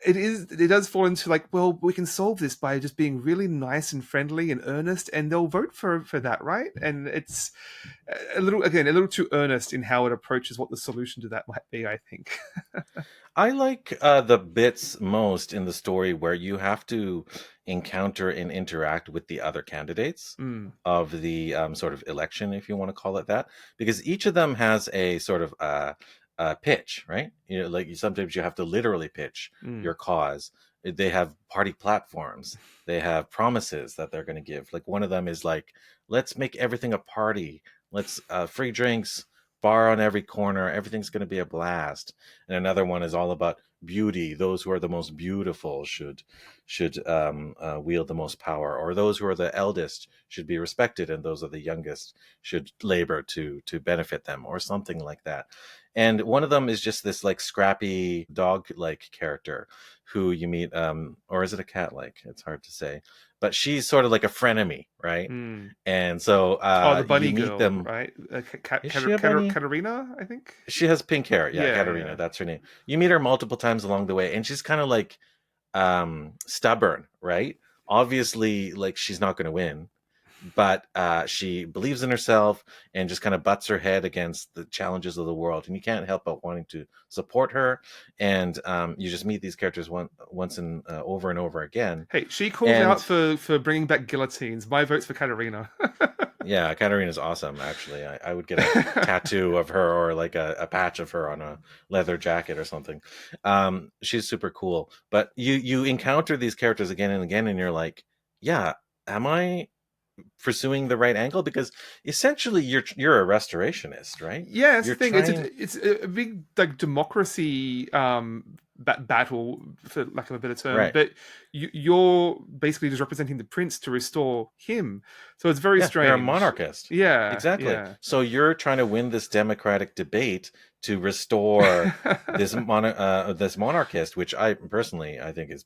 It does fall into like, well, we can solve this by just being really nice and friendly and earnest, and they'll vote for that, right? And it's a little too earnest in how it approaches what the solution to that might be, I think. I like the bits most in the story where you have to encounter and interact with the other candidates Mm, of the sort of election, if you want to call it that, because each of them has a sort of pitch, right? Like sometimes you have to literally pitch mm. your cause. They have party platforms. They have promises that they're going to give. Like one of them is like, let's make everything a party. Let's free drinks, bar on every corner. Everything's going to be a blast. And another one is all about beauty. Those who are the most beautiful should wield the most power, or those who are the eldest should be respected, and those are the youngest should labor to benefit them, or something like that. And one of them is just this like scrappy dog like character who you meet, or is it a cat like? It's hard to say, but she's sort of like a frenemy, right? Mm. And so Oh, the you bunny meet girl, them. right? Is she a bunny? Katerina, I think. She has pink hair. Yeah, Yeah, Katerina, yeah. that's her name. You meet her multiple times along the way, and she's kind of like stubborn, right? Obviously, like she's not going to win, but she believes in herself and just kind of butts her head against the challenges of the world, and you can't help but wanting to support her. And you just meet these characters once and over and over again. Hey, she calls out And for bringing back guillotines. My vote's for Katerina. yeah, Katarina's awesome. Actually, I would get a tattoo of her, or like a patch of her on a leather jacket or something. She's super cool. But you encounter these characters again and again, and you're like, yeah, am I pursuing the right angle? Because essentially, you're a restorationist, right? Yeah, that's the You're thing. It's trying, a, it's a big like democracy battle, for lack of a better term. right? But you're basically just representing the prince to restore him. So it's very Yeah, you're a strange. monarchist. Yeah, Exactly. yeah. So you're trying to win this democratic debate to restore this monarchist, which I personally I think is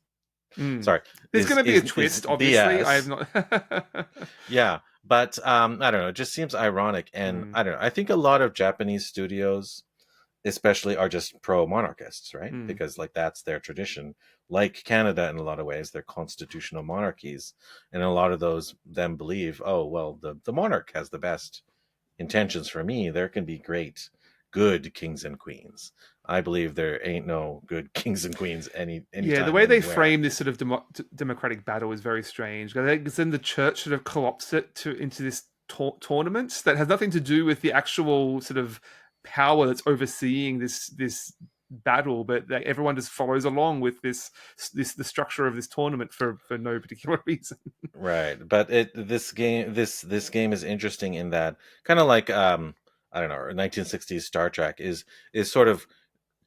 Mm. sorry There's going to be a is twist, obviously. I have BS. not. Yeah, but I don't know. It just seems ironic, and Mm, I don't know. I think a lot of Japanese studios, especially, are just pro monarchists, right? mm. Because like that's their tradition. Like Canada, in a lot of ways, they're constitutional monarchies, and a lot of those them believe, oh well, the monarch has the best intentions for me. There can be great, good kings and queens. I believe there ain't no good kings and queens Yeah, the anytime way they anywhere. frame this sort of democratic battle is very strange. Because then the church sort of co-opts it into this tournament that has nothing to do with the actual sort of power that's overseeing this battle, but like, everyone just follows along with the structure of this tournament for no particular reason. Right, but this game is interesting in that kind of like I don't know, 1960s Star Trek is sort of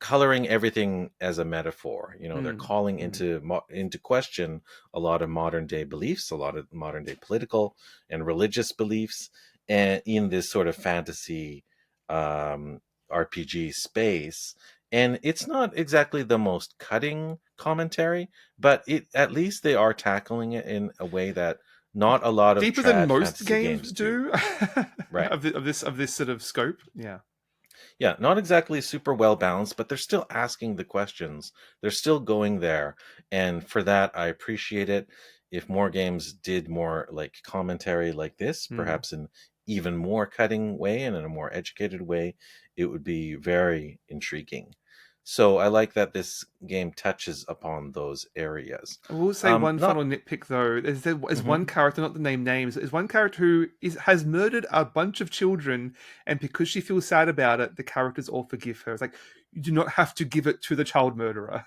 coloring everything as a metaphor. You know, they're Mm, calling mm. into question a lot of modern day beliefs, a lot of modern day political and religious beliefs, and in this sort of fantasy um, RPG space. And it's not exactly the most cutting commentary, but it at least they are tackling it in a way that not a lot of Deeper than trad most fantasy games games do. do Right. of this sort of scope. Yeah. Yeah, not exactly super well balanced, but they're still asking the questions. They're still going there. And for that, I appreciate it. If more games did more like commentary like this, Mm. perhaps in even more cutting way and in a more educated way, it would be very intriguing. So I like that this game touches upon those areas. I will say one Not. final nitpick though. There's one Mhm. character, not to name names, there's one character who has murdered a bunch of children, and because she feels sad about it, the characters all forgive her. It's like you do not have to give it to the child murderer.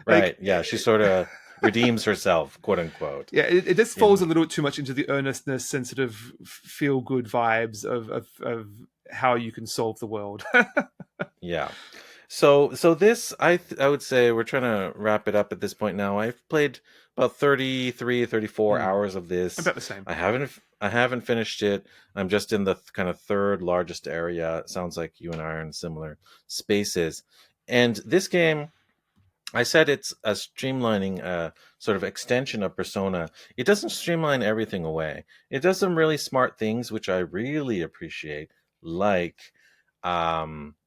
Right. Like, Yeah, she sort of redeems herself, quote unquote. yeah, it just falls In a little bit too much into the earnestness and sort of feel good vibes of how you can solve the world. Yeah. So this I would say we're trying to wrap it up at this point now. I've played about 33, 34 Hmm. hours of this. About the same. I haven't finished it. I'm just in the kind of third largest area. It sounds like you and I are in similar spaces. And this game, I said it's a streamlining sort of extension of Persona. It doesn't streamline everything away. It does some really smart things which I really appreciate, like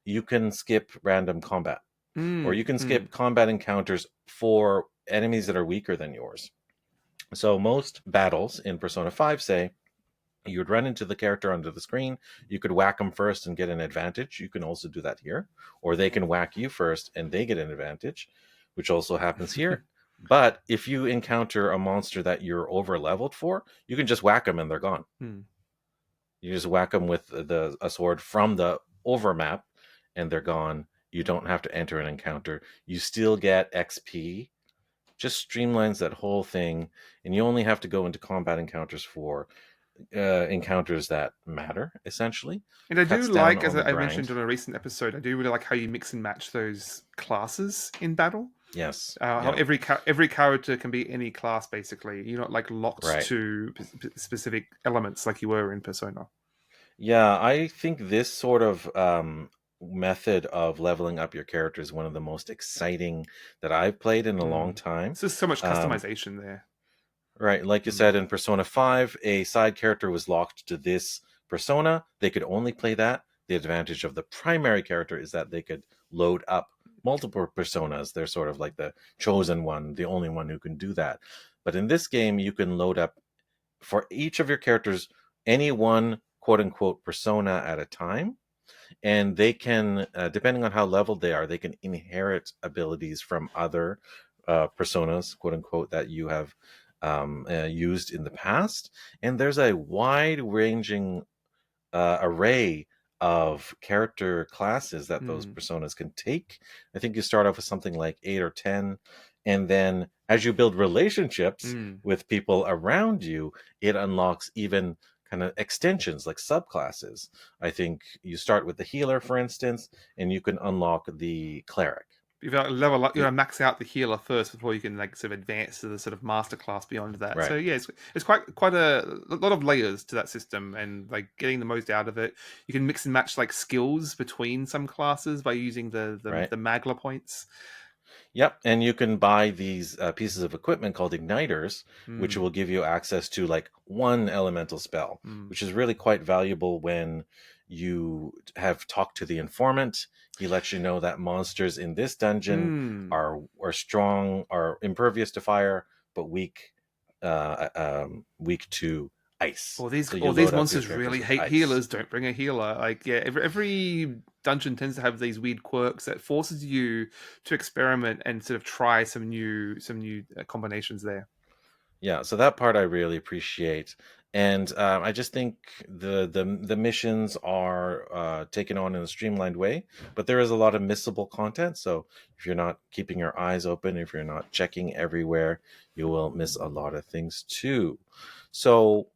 you can skip random combat, or you Mm, can mm, skip combat encounters for enemies that are weaker than yours. So most battles in Persona 5 say you would run into the character under the screen, you could whack them first and get an advantage. You can also do that here. Or they can whack you first and they get an advantage, which also happens here. But if you encounter a monster that you're over leveled for, you can just whack them and they're gone. mm. You just whack them with a sword from the over map and they're gone. You don't have to enter an encounter. You still get XP. Just streamlines that whole thing, and you only have to go into combat encounters for encounters that matter, essentially. And I do Cuts down like, as on the I grind. mentioned on a recent episode, I do really like how you mix and match those classes in battle. Yes. How Yeah. every character can be any class basically. You're not like locked Right. to specific elements like you were in Persona. Yeah, I think this sort of method of leveling up your character is one of the most exciting that I've played in a long Mm. time. It's just so much Um, customization there. right, like you Mm. said in Persona 5, a side character was locked to this persona. They could only play that. The advantage of the primary character is that they could load up multiple personas. They're sort of like the chosen one, the only one who can do that. But in this game, you can load up for each of your characters any one quote unquote persona at a time, and they can depending on how leveled they are, they can inherit abilities from other personas quote unquote that you have used in the past. And there's a wide ranging array of character classes that those Mm. personas can take. I think you start off with something like 8 or 10, and then as you build relationships Mm. with people around you, it unlocks even kind of extensions like subclasses. I think you start with the healer, for instance, and you can unlock the cleric. You've got to level up, you The, know, max out the healer first before you can like sort of advance to the sort of master class beyond that. So right, yeah, it's quite a lot of layers to that system, and like getting the most out of it. You can mix and match like skills between some classes by using right. the Magla points. Yep, and you can buy these pieces of equipment called igniters, which Mm, will give you access to like one elemental spell, mm, which is really quite valuable when you have talked to the informant. He lets you know that monsters in this dungeon mm. are strong, are impervious to fire, but weak to ice. So you Or these load up your monsters characters really with hate ice. healers. Don't bring a healer. Like yeah, every dungeon tends to have these weird quirks that forces you to experiment and sort of try some new combinations there. Yeah, so that part I really appreciate, and I just think the missions are taken on in a streamlined way, but there is a lot of missable content. So if you're not keeping your eyes open, if you're not checking everywhere, you will miss a lot of things too. So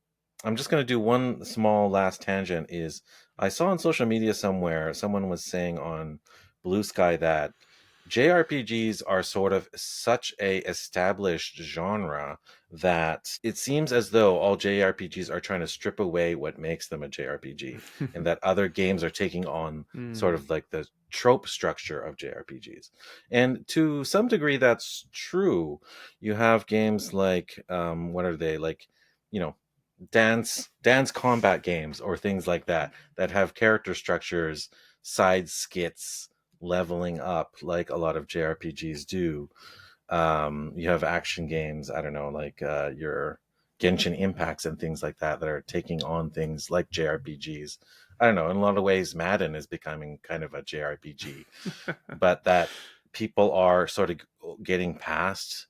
I'm just going to do one small last tangent. Is I saw on social media somewhere someone was saying on Bluesky that JRPGs are sort of such a established genre that it seems as though all JRPGs are trying to strip away what makes them a JRPG, and that other games are taking on sort Mm. of like the trope structure of JRPGs. And to some degree, that's true. You have games like what are they like? You know, dance combat games or things like that that have character structures, side skits, leveling up like a lot of JRPGs do. You have action games, I don't know, like your Genshin Impacts and things like that that are taking on things like JRPGs. I don't know, in a lot of ways Madden is becoming kind of a JRPG, but that people are sort of getting past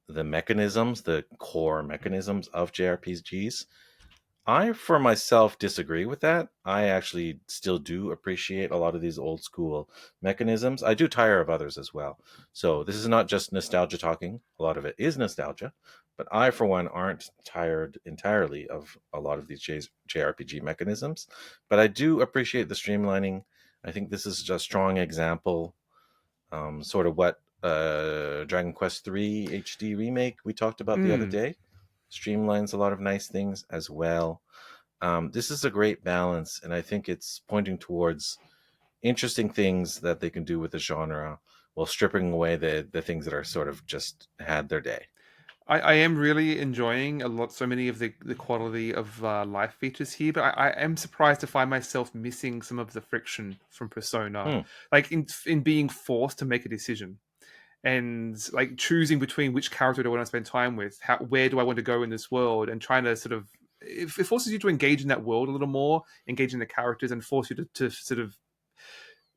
the mechanisms, the core mechanisms of JRPGs. I, for myself, disagree with that. I actually still do appreciate a lot of these old school mechanisms. I do tire of others as well. So this is not just nostalgia talking. A lot of it is nostalgia. But I, for one, aren't tired entirely of a lot of these JRPG mechanisms. But I do appreciate the streamlining. I think this is a strong example, sort of what Dragon Quest III HD remake we talked about the other Mm. day streamlines a lot of nice things as well. This is a great balance, and I think it's pointing towards interesting things that they can do with the genre while stripping away the things that are sort of just had their day. I am really enjoying so many of the quality of life features here, but I am surprised to find myself missing some of the friction from Persona, Hmm. like in being forced to make a decision and like choosing between which character do I want to spend time with, where do I want to go in this world, and trying to sort of it forces you to engage in that world a little more, engage in the characters, and force you to sort of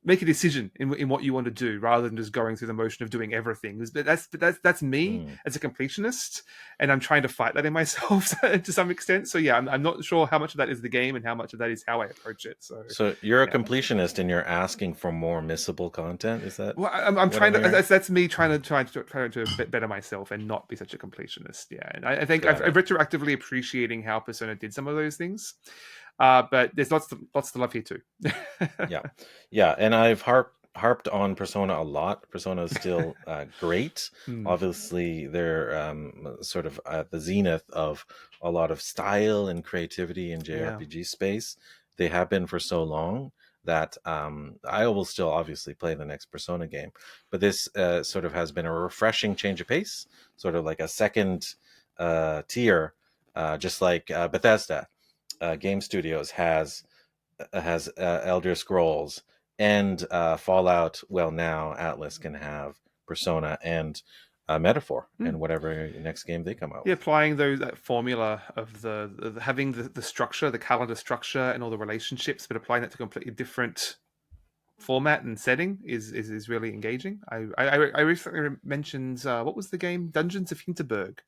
make a decision in what you want to do rather than just going through the motion of doing everything. That's me Hmm. as a completionist, and I'm trying to fight that in myself to some extent. So yeah, I'm not sure how much of that is the game and how much of that is how I approach it. So So you're a yeah. completionist and you're asking for more missable content. Is that Well, I'm what trying I'm to. hearing? That's me trying to better myself and not be such a completionist. Yeah, and I think Got I'm it. retroactively appreciating how Persona did some of those things, but there's lots to love here too. Yeah, yeah, and I've harped on Persona a lot. Persona is still great. Hmm. Obviously, they're sort of at the zenith of a lot of style and creativity in Yeah. JRPG space. They have been for so long that I will still obviously play the next Persona game. But this sort of has been a refreshing change of pace, sort of like a second tier, just like Bethesda Game Studios has Elder Scrolls and Fallout. Well, now Atlas can have Persona and Metaphor Hmm. and whatever next game they come out Yeah, with. applying that formula of having the structure, the calendar structure, and all the relationships, but applying that to a completely different format and setting is really engaging. I recently mentioned what was the game Dungeons of Hinterberg.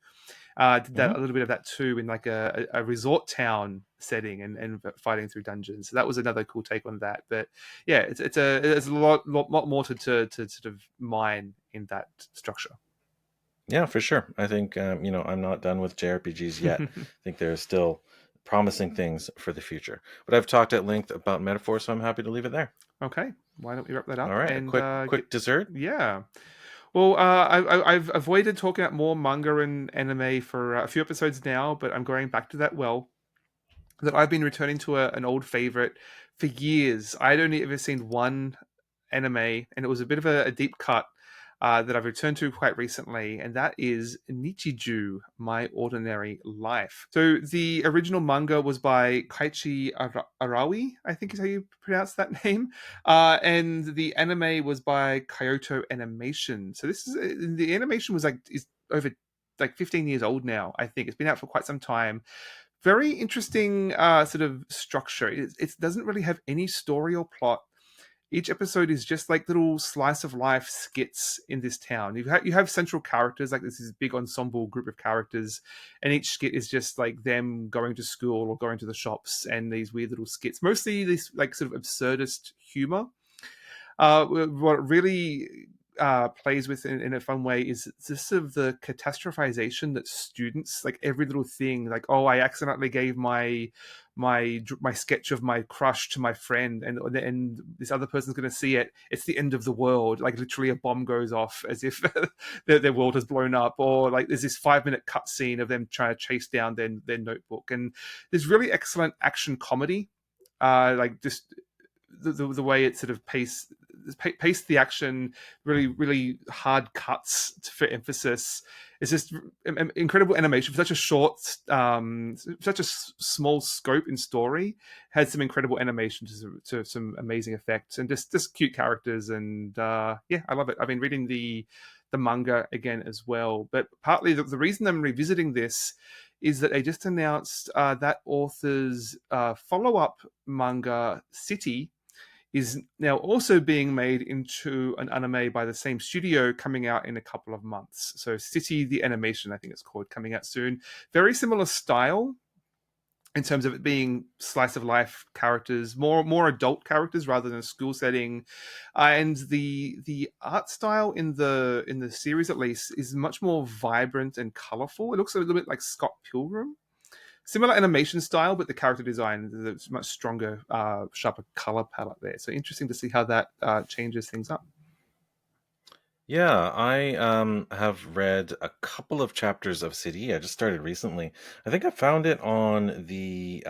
Did that Hmm. a little bit of that too in like a resort town setting and fighting through dungeons. So that was another cool take on that. But yeah, it's a lot more to sort of mine in that structure. Yeah, for sure. I think I'm not done with JRPGs yet. I think there's still promising things for the future. But I've talked at length about Metaphor, so I'm happy to leave it there. Okay, why don't we wrap that All up right, a and quick dessert. yeah. Well, I've avoided talking about more manga and anime for a few episodes now, but I'm going back to that well. That I've been returning to an old favorite for years. I'd only ever seen one anime, and it was a bit of a deep cut that I've returned to quite recently, and that is Nichijou, My Ordinary Life. So the original manga was by Arawi, I think is how you pronounce that name, and the anime was by Kyoto Animation. So this is the animation was is over like 15 years old now. I think it's been out for quite some time. Very interesting sort of structure. It doesn't really have any story or plot. Each episode is just like little slice of life skits in this town. You have central characters, like this big ensemble group of characters, and each skit is just like them going to school or going to the shops, and these weird little skits. Mostly this like sort of absurdist humor. What really plays with in a fun way is this sort of the catastrophization that students, like every little thing, like, oh, I accidentally gave my sketch of my crush to my friend, and this other person's going to see it. It's the end of the world. Like literally, a bomb goes off as if their world has blown up, or like there's this 5-minute cut scene of them trying to chase down their notebook, and there's really excellent action comedy, like just the way it sort of paced the action, really hard cuts for emphasis. It's just incredible animation for such a short, such a small scope in story. Has some incredible animation to some amazing effects, and just cute characters. And yeah, I love it. I've been reading the manga again as well, but partly the reason I'm revisiting this is that they just announced that author's follow-up manga, City, is now also being made into an anime by the same studio, coming out in a couple of months. So City, the animation, I think it's called, coming out soon. Very similar style in terms of it being slice of life characters, more adult characters rather than a school setting, and the art style in the series at least is much more vibrant and colorful. It looks a little bit like Scott Pilgrim. Similar animation style, but the character design is much stronger, sharper color palette there. So interesting to see how that changes things up. Yeah, I have read a couple of chapters of City. I just started recently. I think I found it on the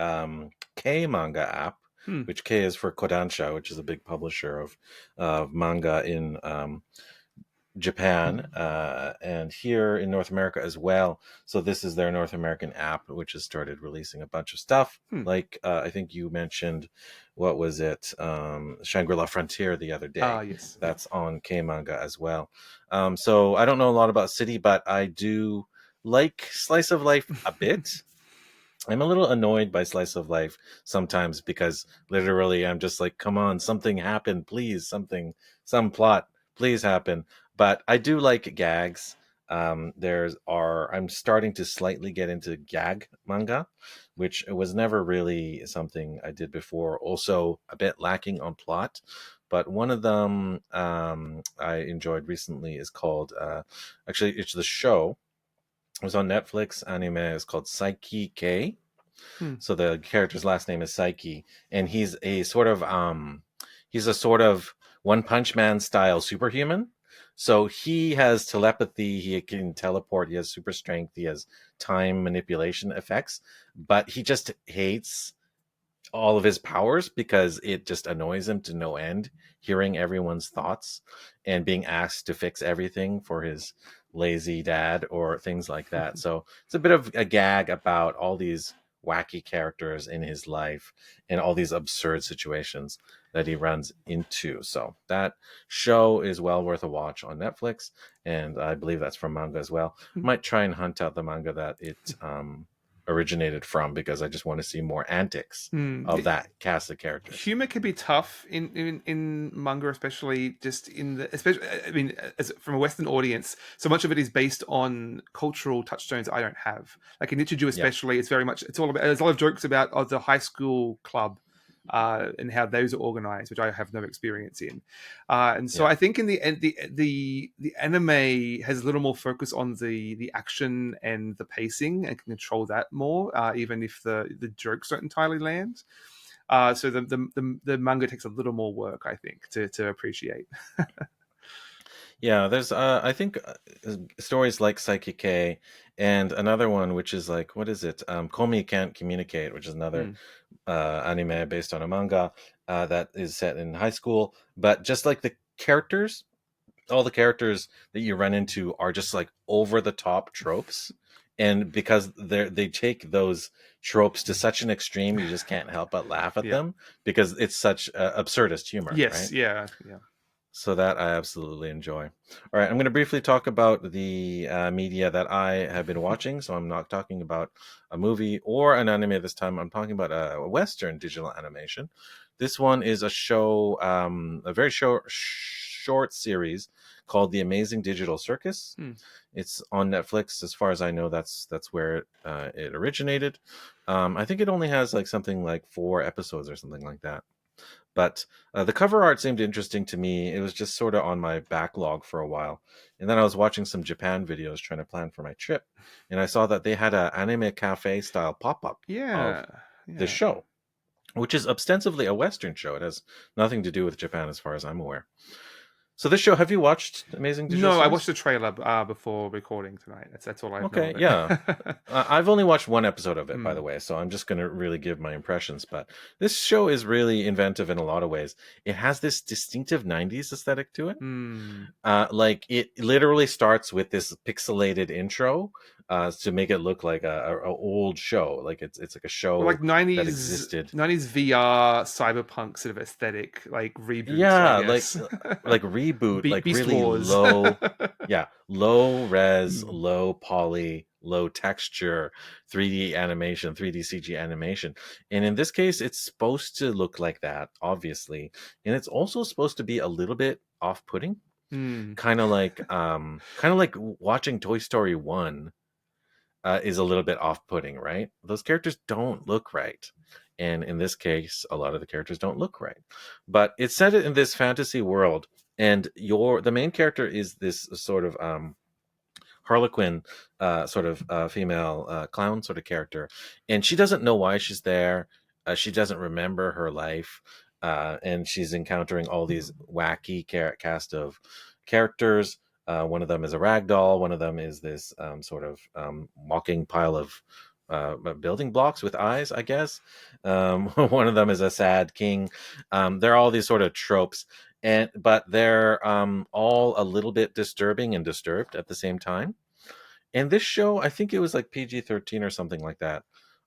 K manga app, Hmm. which K is for Kodansha, which is a big publisher of manga in Japan and here in North America as well. So this is their North American app, which has started releasing a bunch of stuff. Like I think you mentioned, what was it, Shangri-La Frontier the other day. Yes. That's on K manga as well. So I don't know a lot about City, but I do like slice of life a bit. I'm a little annoyed by slice of life sometimes because literally I'm just like, come on, something happen, please, some plot, please happen. But I do like gags. I'm starting to slightly get into gag manga, which was never really something I did before. Also a bit lacking on plot. But one of them I enjoyed recently is called, actually, it's the show. It was on Netflix. Anime is called Psyche K. So the character's last name is Psyche, and he's a sort of One Punch Man style superhuman. So he has telepathy, he can teleport, he has super strength, he has time manipulation effects, but he just hates all of his powers because it just annoys him to no end, hearing everyone's thoughts and being asked to fix everything for his lazy dad or things like that. So it's a bit of a gag about all these wacky characters in his life and all these absurd situations that he runs into. So that show is well worth a watch on Netflix, and I believe that's from manga as well. Might try and hunt out the manga that it originated from, because I just want to see more antics of that cast of characters. Humor can be tough in manga, especially just especially, I mean, as from a Western audience. So much of it is based on cultural touchstones I don't have. Like in Nichijou, especially, it's very much, it's all about, there's a lot of jokes about the high school club and how those are organized, which I have no experience in. And so I think in the end, the anime has a little more focus on the action and the pacing, and can control that more, even if the jokes don't entirely land. So the manga takes a little more work, I think, to appreciate. Yeah, there's I think stories like Psyche K, and another one which is like, what is it? Komi Can't Communicate, which is another anime based on a manga that is set in high school. But just like the characters, all the characters that you run into are just like over the top tropes. And because they take those tropes to such an extreme, you just can't help but laugh at them, because it's such absurdist humor, Yes, right? yeah. So that I absolutely enjoy. All right, I'm going to briefly talk about the media that I have been watching. So I'm not talking about a movie or an anime this time. I'm talking about a Western digital animation. This one is a show, a very short series called The Amazing Digital Circus. It's on Netflix. As far as I know, that's where it originated. I think it only has like something like 4 episodes or something like that. But the cover art seemed interesting to me. It was just sort of on my backlog for a while. And then I was watching some Japan videos trying to plan for my trip. And I saw that they had an anime cafe style pop up of Yeah, this yeah. show, which is ostensibly a Western show. It has nothing to do with Japan as far as I'm aware. So this show, have you watched Amazing Digital No, I Toys? watched the trailer before recording tonight. That's all I know Okay, of yeah. it. I've only watched one episode of it, by the Mm. way, so I'm just going to really give my impressions. But this show is really inventive in a lot of ways. It has this distinctive 90s aesthetic to it. Mm. Like it literally starts with this pixelated intro to make it look like a old show. Like it's like a Well, show like that 90s existed. 90s VR cyberpunk sort of aesthetic, like reboot, I Yeah, guess. like reboot, like Beast really Wars. low, yeah, low res, Mm. low poly, low texture, 3D animation, 3D CG animation. And in this case, it's supposed to look like that, obviously. And it's also supposed to be a little bit off-putting, Mm. kind of like watching Toy Story 1 is a little bit off-putting, right? Those characters don't look right. And in this case, a lot of the characters don't look right. But it's set in this fantasy world, and the main character is this sort of Harlequin, sort of female clown sort of character, and she doesn't know why she's there. She doesn't remember her life, and she's encountering all these wacky cast of characters. One of them is a rag doll. One of them is this sort of walking pile of building blocks with eyes, I guess. One of them is a sad king. There are all these sort of tropes, but they're all a little bit disturbing and disturbed at the same time. And this show, I think it was like PG-13 or something like that.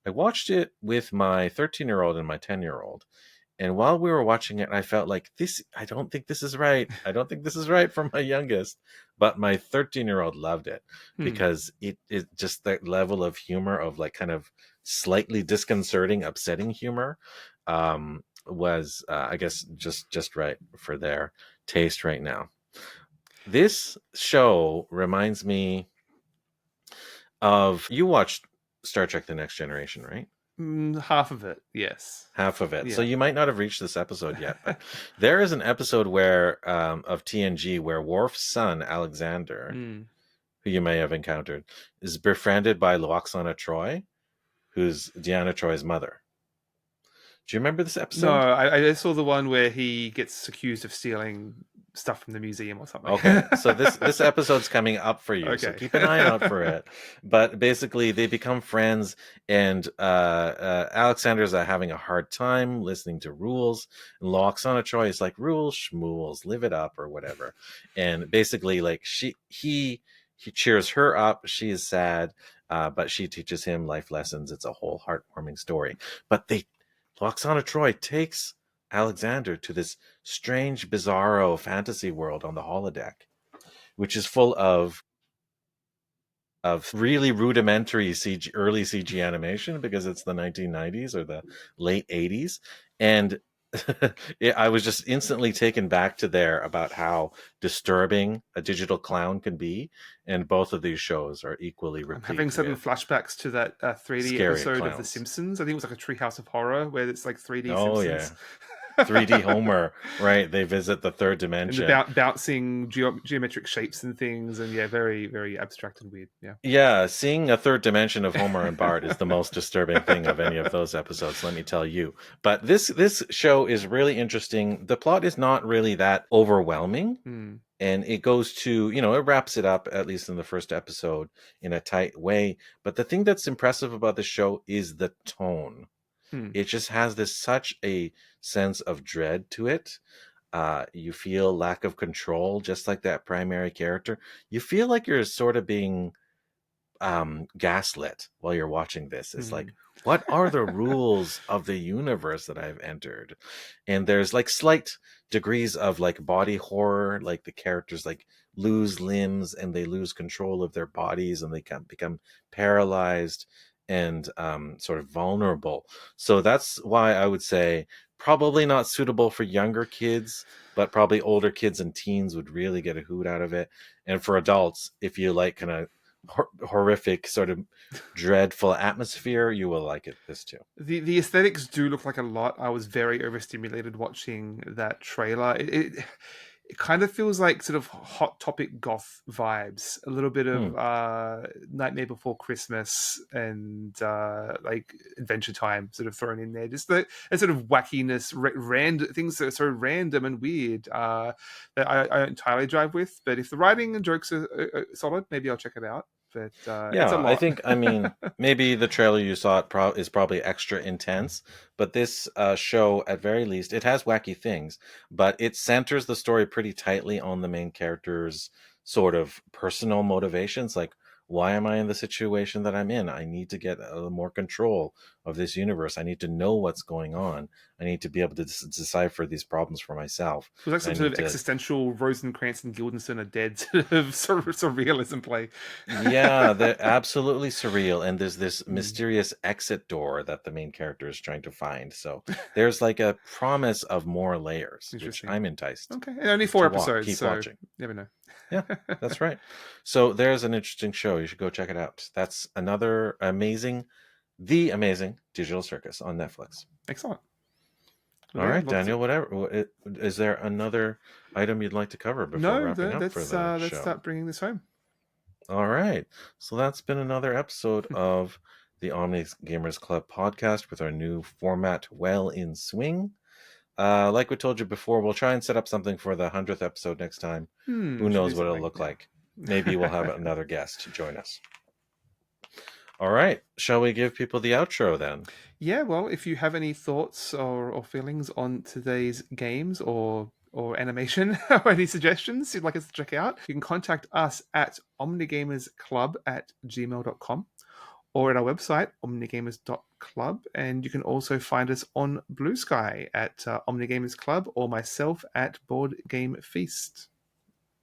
I watched it with my 13-year-old and my 10-year-old. And while we were watching it, I felt like I don't think this is right. I don't think this is right for my youngest. But my 13-year-old loved it Hmm. because it just that level of humor of like kind of slightly disconcerting, upsetting humor was, I guess, just right for their taste right now. This show reminds me of you watched Star Trek: The Next Generation, right? Half of it, yes. Half of it. So Yeah. you might not have reached this episode yet, but there is an episode where of TNG where Worf's son Alexander, Mm. who you may have encountered, is befriended by Loxana Troy, who's Deanna Troy's mother. Do you remember this No, episode? I saw the one where he gets accused of stealing stuff from the museum or something. Okay, so this episode's coming up for you, so Okay. keep an eye out for it. But basically, they become friends, and Alexander's having a hard time listening to rules, and Loxana Troy is like, rules, schmools, live it up, or whatever. And basically, like he cheers her up. She is sad, but she teaches him life lessons. It's a whole heartwarming story. But Loxana Troy takes Alexander to this strange, bizarro fantasy world on the holodeck, which is full of really rudimentary early CG animation because it's the 1990s or the late 80s, and I was just instantly taken back to there about how disturbing a digital clown can be, and both of these shows are equally I'm having replete sudden with flashbacks to that 3D scary episode of The clowns. Simpsons. I think it was like a Treehouse of Horror where it's like 3D Oh yeah, Simpsons. 3D Homer, right? They visit the third And the dimension. bouncing geometric shapes and things, and yeah, very, very abstract and weird. Yeah. Yeah, seeing a third dimension of Homer and Bart is the most disturbing thing of any of those episodes, let me tell you. But this show is really interesting. The plot is not really that overwhelming, Mm. and it goes to, it wraps it up, at least in the first episode, in a tight way. But the thing that's impressive about the show is the tone. Mm. It just has such a sense of dread to it. You feel lack of control, just like that primary character. You feel like you're sort of being gaslit while you're watching this. It's like, Mm. what are the rules of the universe that I've entered? And there's like slight degrees of like body horror, like the characters like lose limbs and they lose control of their bodies and they can become paralyzed and sort of vulnerable. So that's why I would say probably not suitable for younger kids, but probably older kids and teens would really get a hoot out of it. And for adults, if you like kind of horrific, sort of dreadful atmosphere, you will like this too. The aesthetics do look like a lot. I was very overstimulated watching that trailer. It kind of feels like sort of Hot Topic goth vibes, a little bit Hmm. of Nightmare Before Christmas and like Adventure Time sort of thrown in there. Just the sort of wackiness, random things that are so random and weird that I don't entirely drive with. But if the writing and jokes are solid, maybe I'll check it out. But it's a Yeah, I lot. think, I mean, maybe the trailer you saw is probably extra intense, but this show, at very least, it has wacky things, but it centers the story pretty tightly on the main character's sort of personal motivations. Like, why am I in the situation that I'm in? I need to get more control of this universe. I need to know what's going on. I need to be able to decipher these problems for myself. It was like And some I sort need of to existential Rosencrantz and Guildenstern are dead sort of surrealism play. Yeah, they're absolutely surreal, and there's this Mm, mysterious exit door that the main character is trying to find. So there's like a promise of more layers, which interesting. I'm enticed Okay, and only four to episodes, keep so watching. never know. Yeah, that's right. So there's an interesting show. You should go check it out. That's another the amazing Digital Circus on Netflix. Excellent. Well, All yeah, right, lots of... Daniel, whatever. Is there another item you'd like to cover before No, wrapping up for the let's show? start bringing this home. All right. So that's been another episode of the Omni Gamers Club podcast with our new format well in swing. Like we told you before, we'll try and set up something for the 100th episode next time. Who We should do knows what it'll something. look Yeah. like? Maybe we'll have another guest to join us. All right. Shall we give people the outro then? Yeah, well, if you have any thoughts or feelings on today's games or animation or any suggestions you'd like us to check out, you can contact us at omnigamersclub@gmail.com or at our website, omnigamers.club. And you can also find us on Bluesky at Omnigamers Club or myself at Board Game Feast.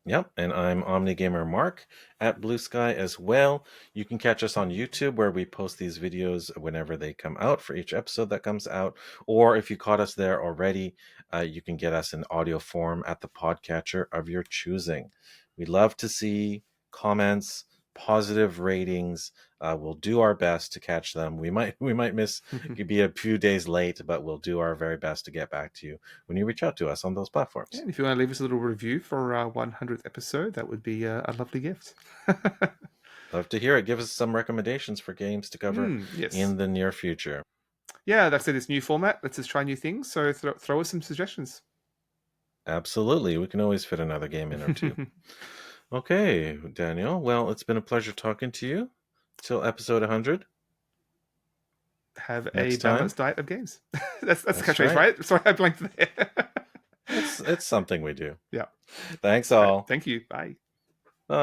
Yep, and I'm OmniGamer Mark at Blue Sky as well. You can catch us on YouTube where we post these videos whenever they come out for each episode that comes out. Or if you caught us there already, you can get us in audio form at the podcatcher of your choosing. We love to see comments, positive ratings. We'll do our best to catch them. We might miss, could be a few days late, but we'll do our very best to get back to you when you reach out to us on those platforms. And if you want to leave us a little review for our 100th episode, that would be a lovely gift. Love to hear it. Give us some recommendations for games to cover Yes. in the near future. Yeah, that's it. This new format. Let's just try new things. So throw us some suggestions. Absolutely. We can always fit another game in or two. Okay, Daniel. Well, it's been a pleasure talking to you. Till episode 100. Have a Next time. balanced diet of games. That's the catchphrase, right. right? Sorry, I blanked there. It's something we do. Yeah. Thanks All right. all. Thank you. Bye. Bye.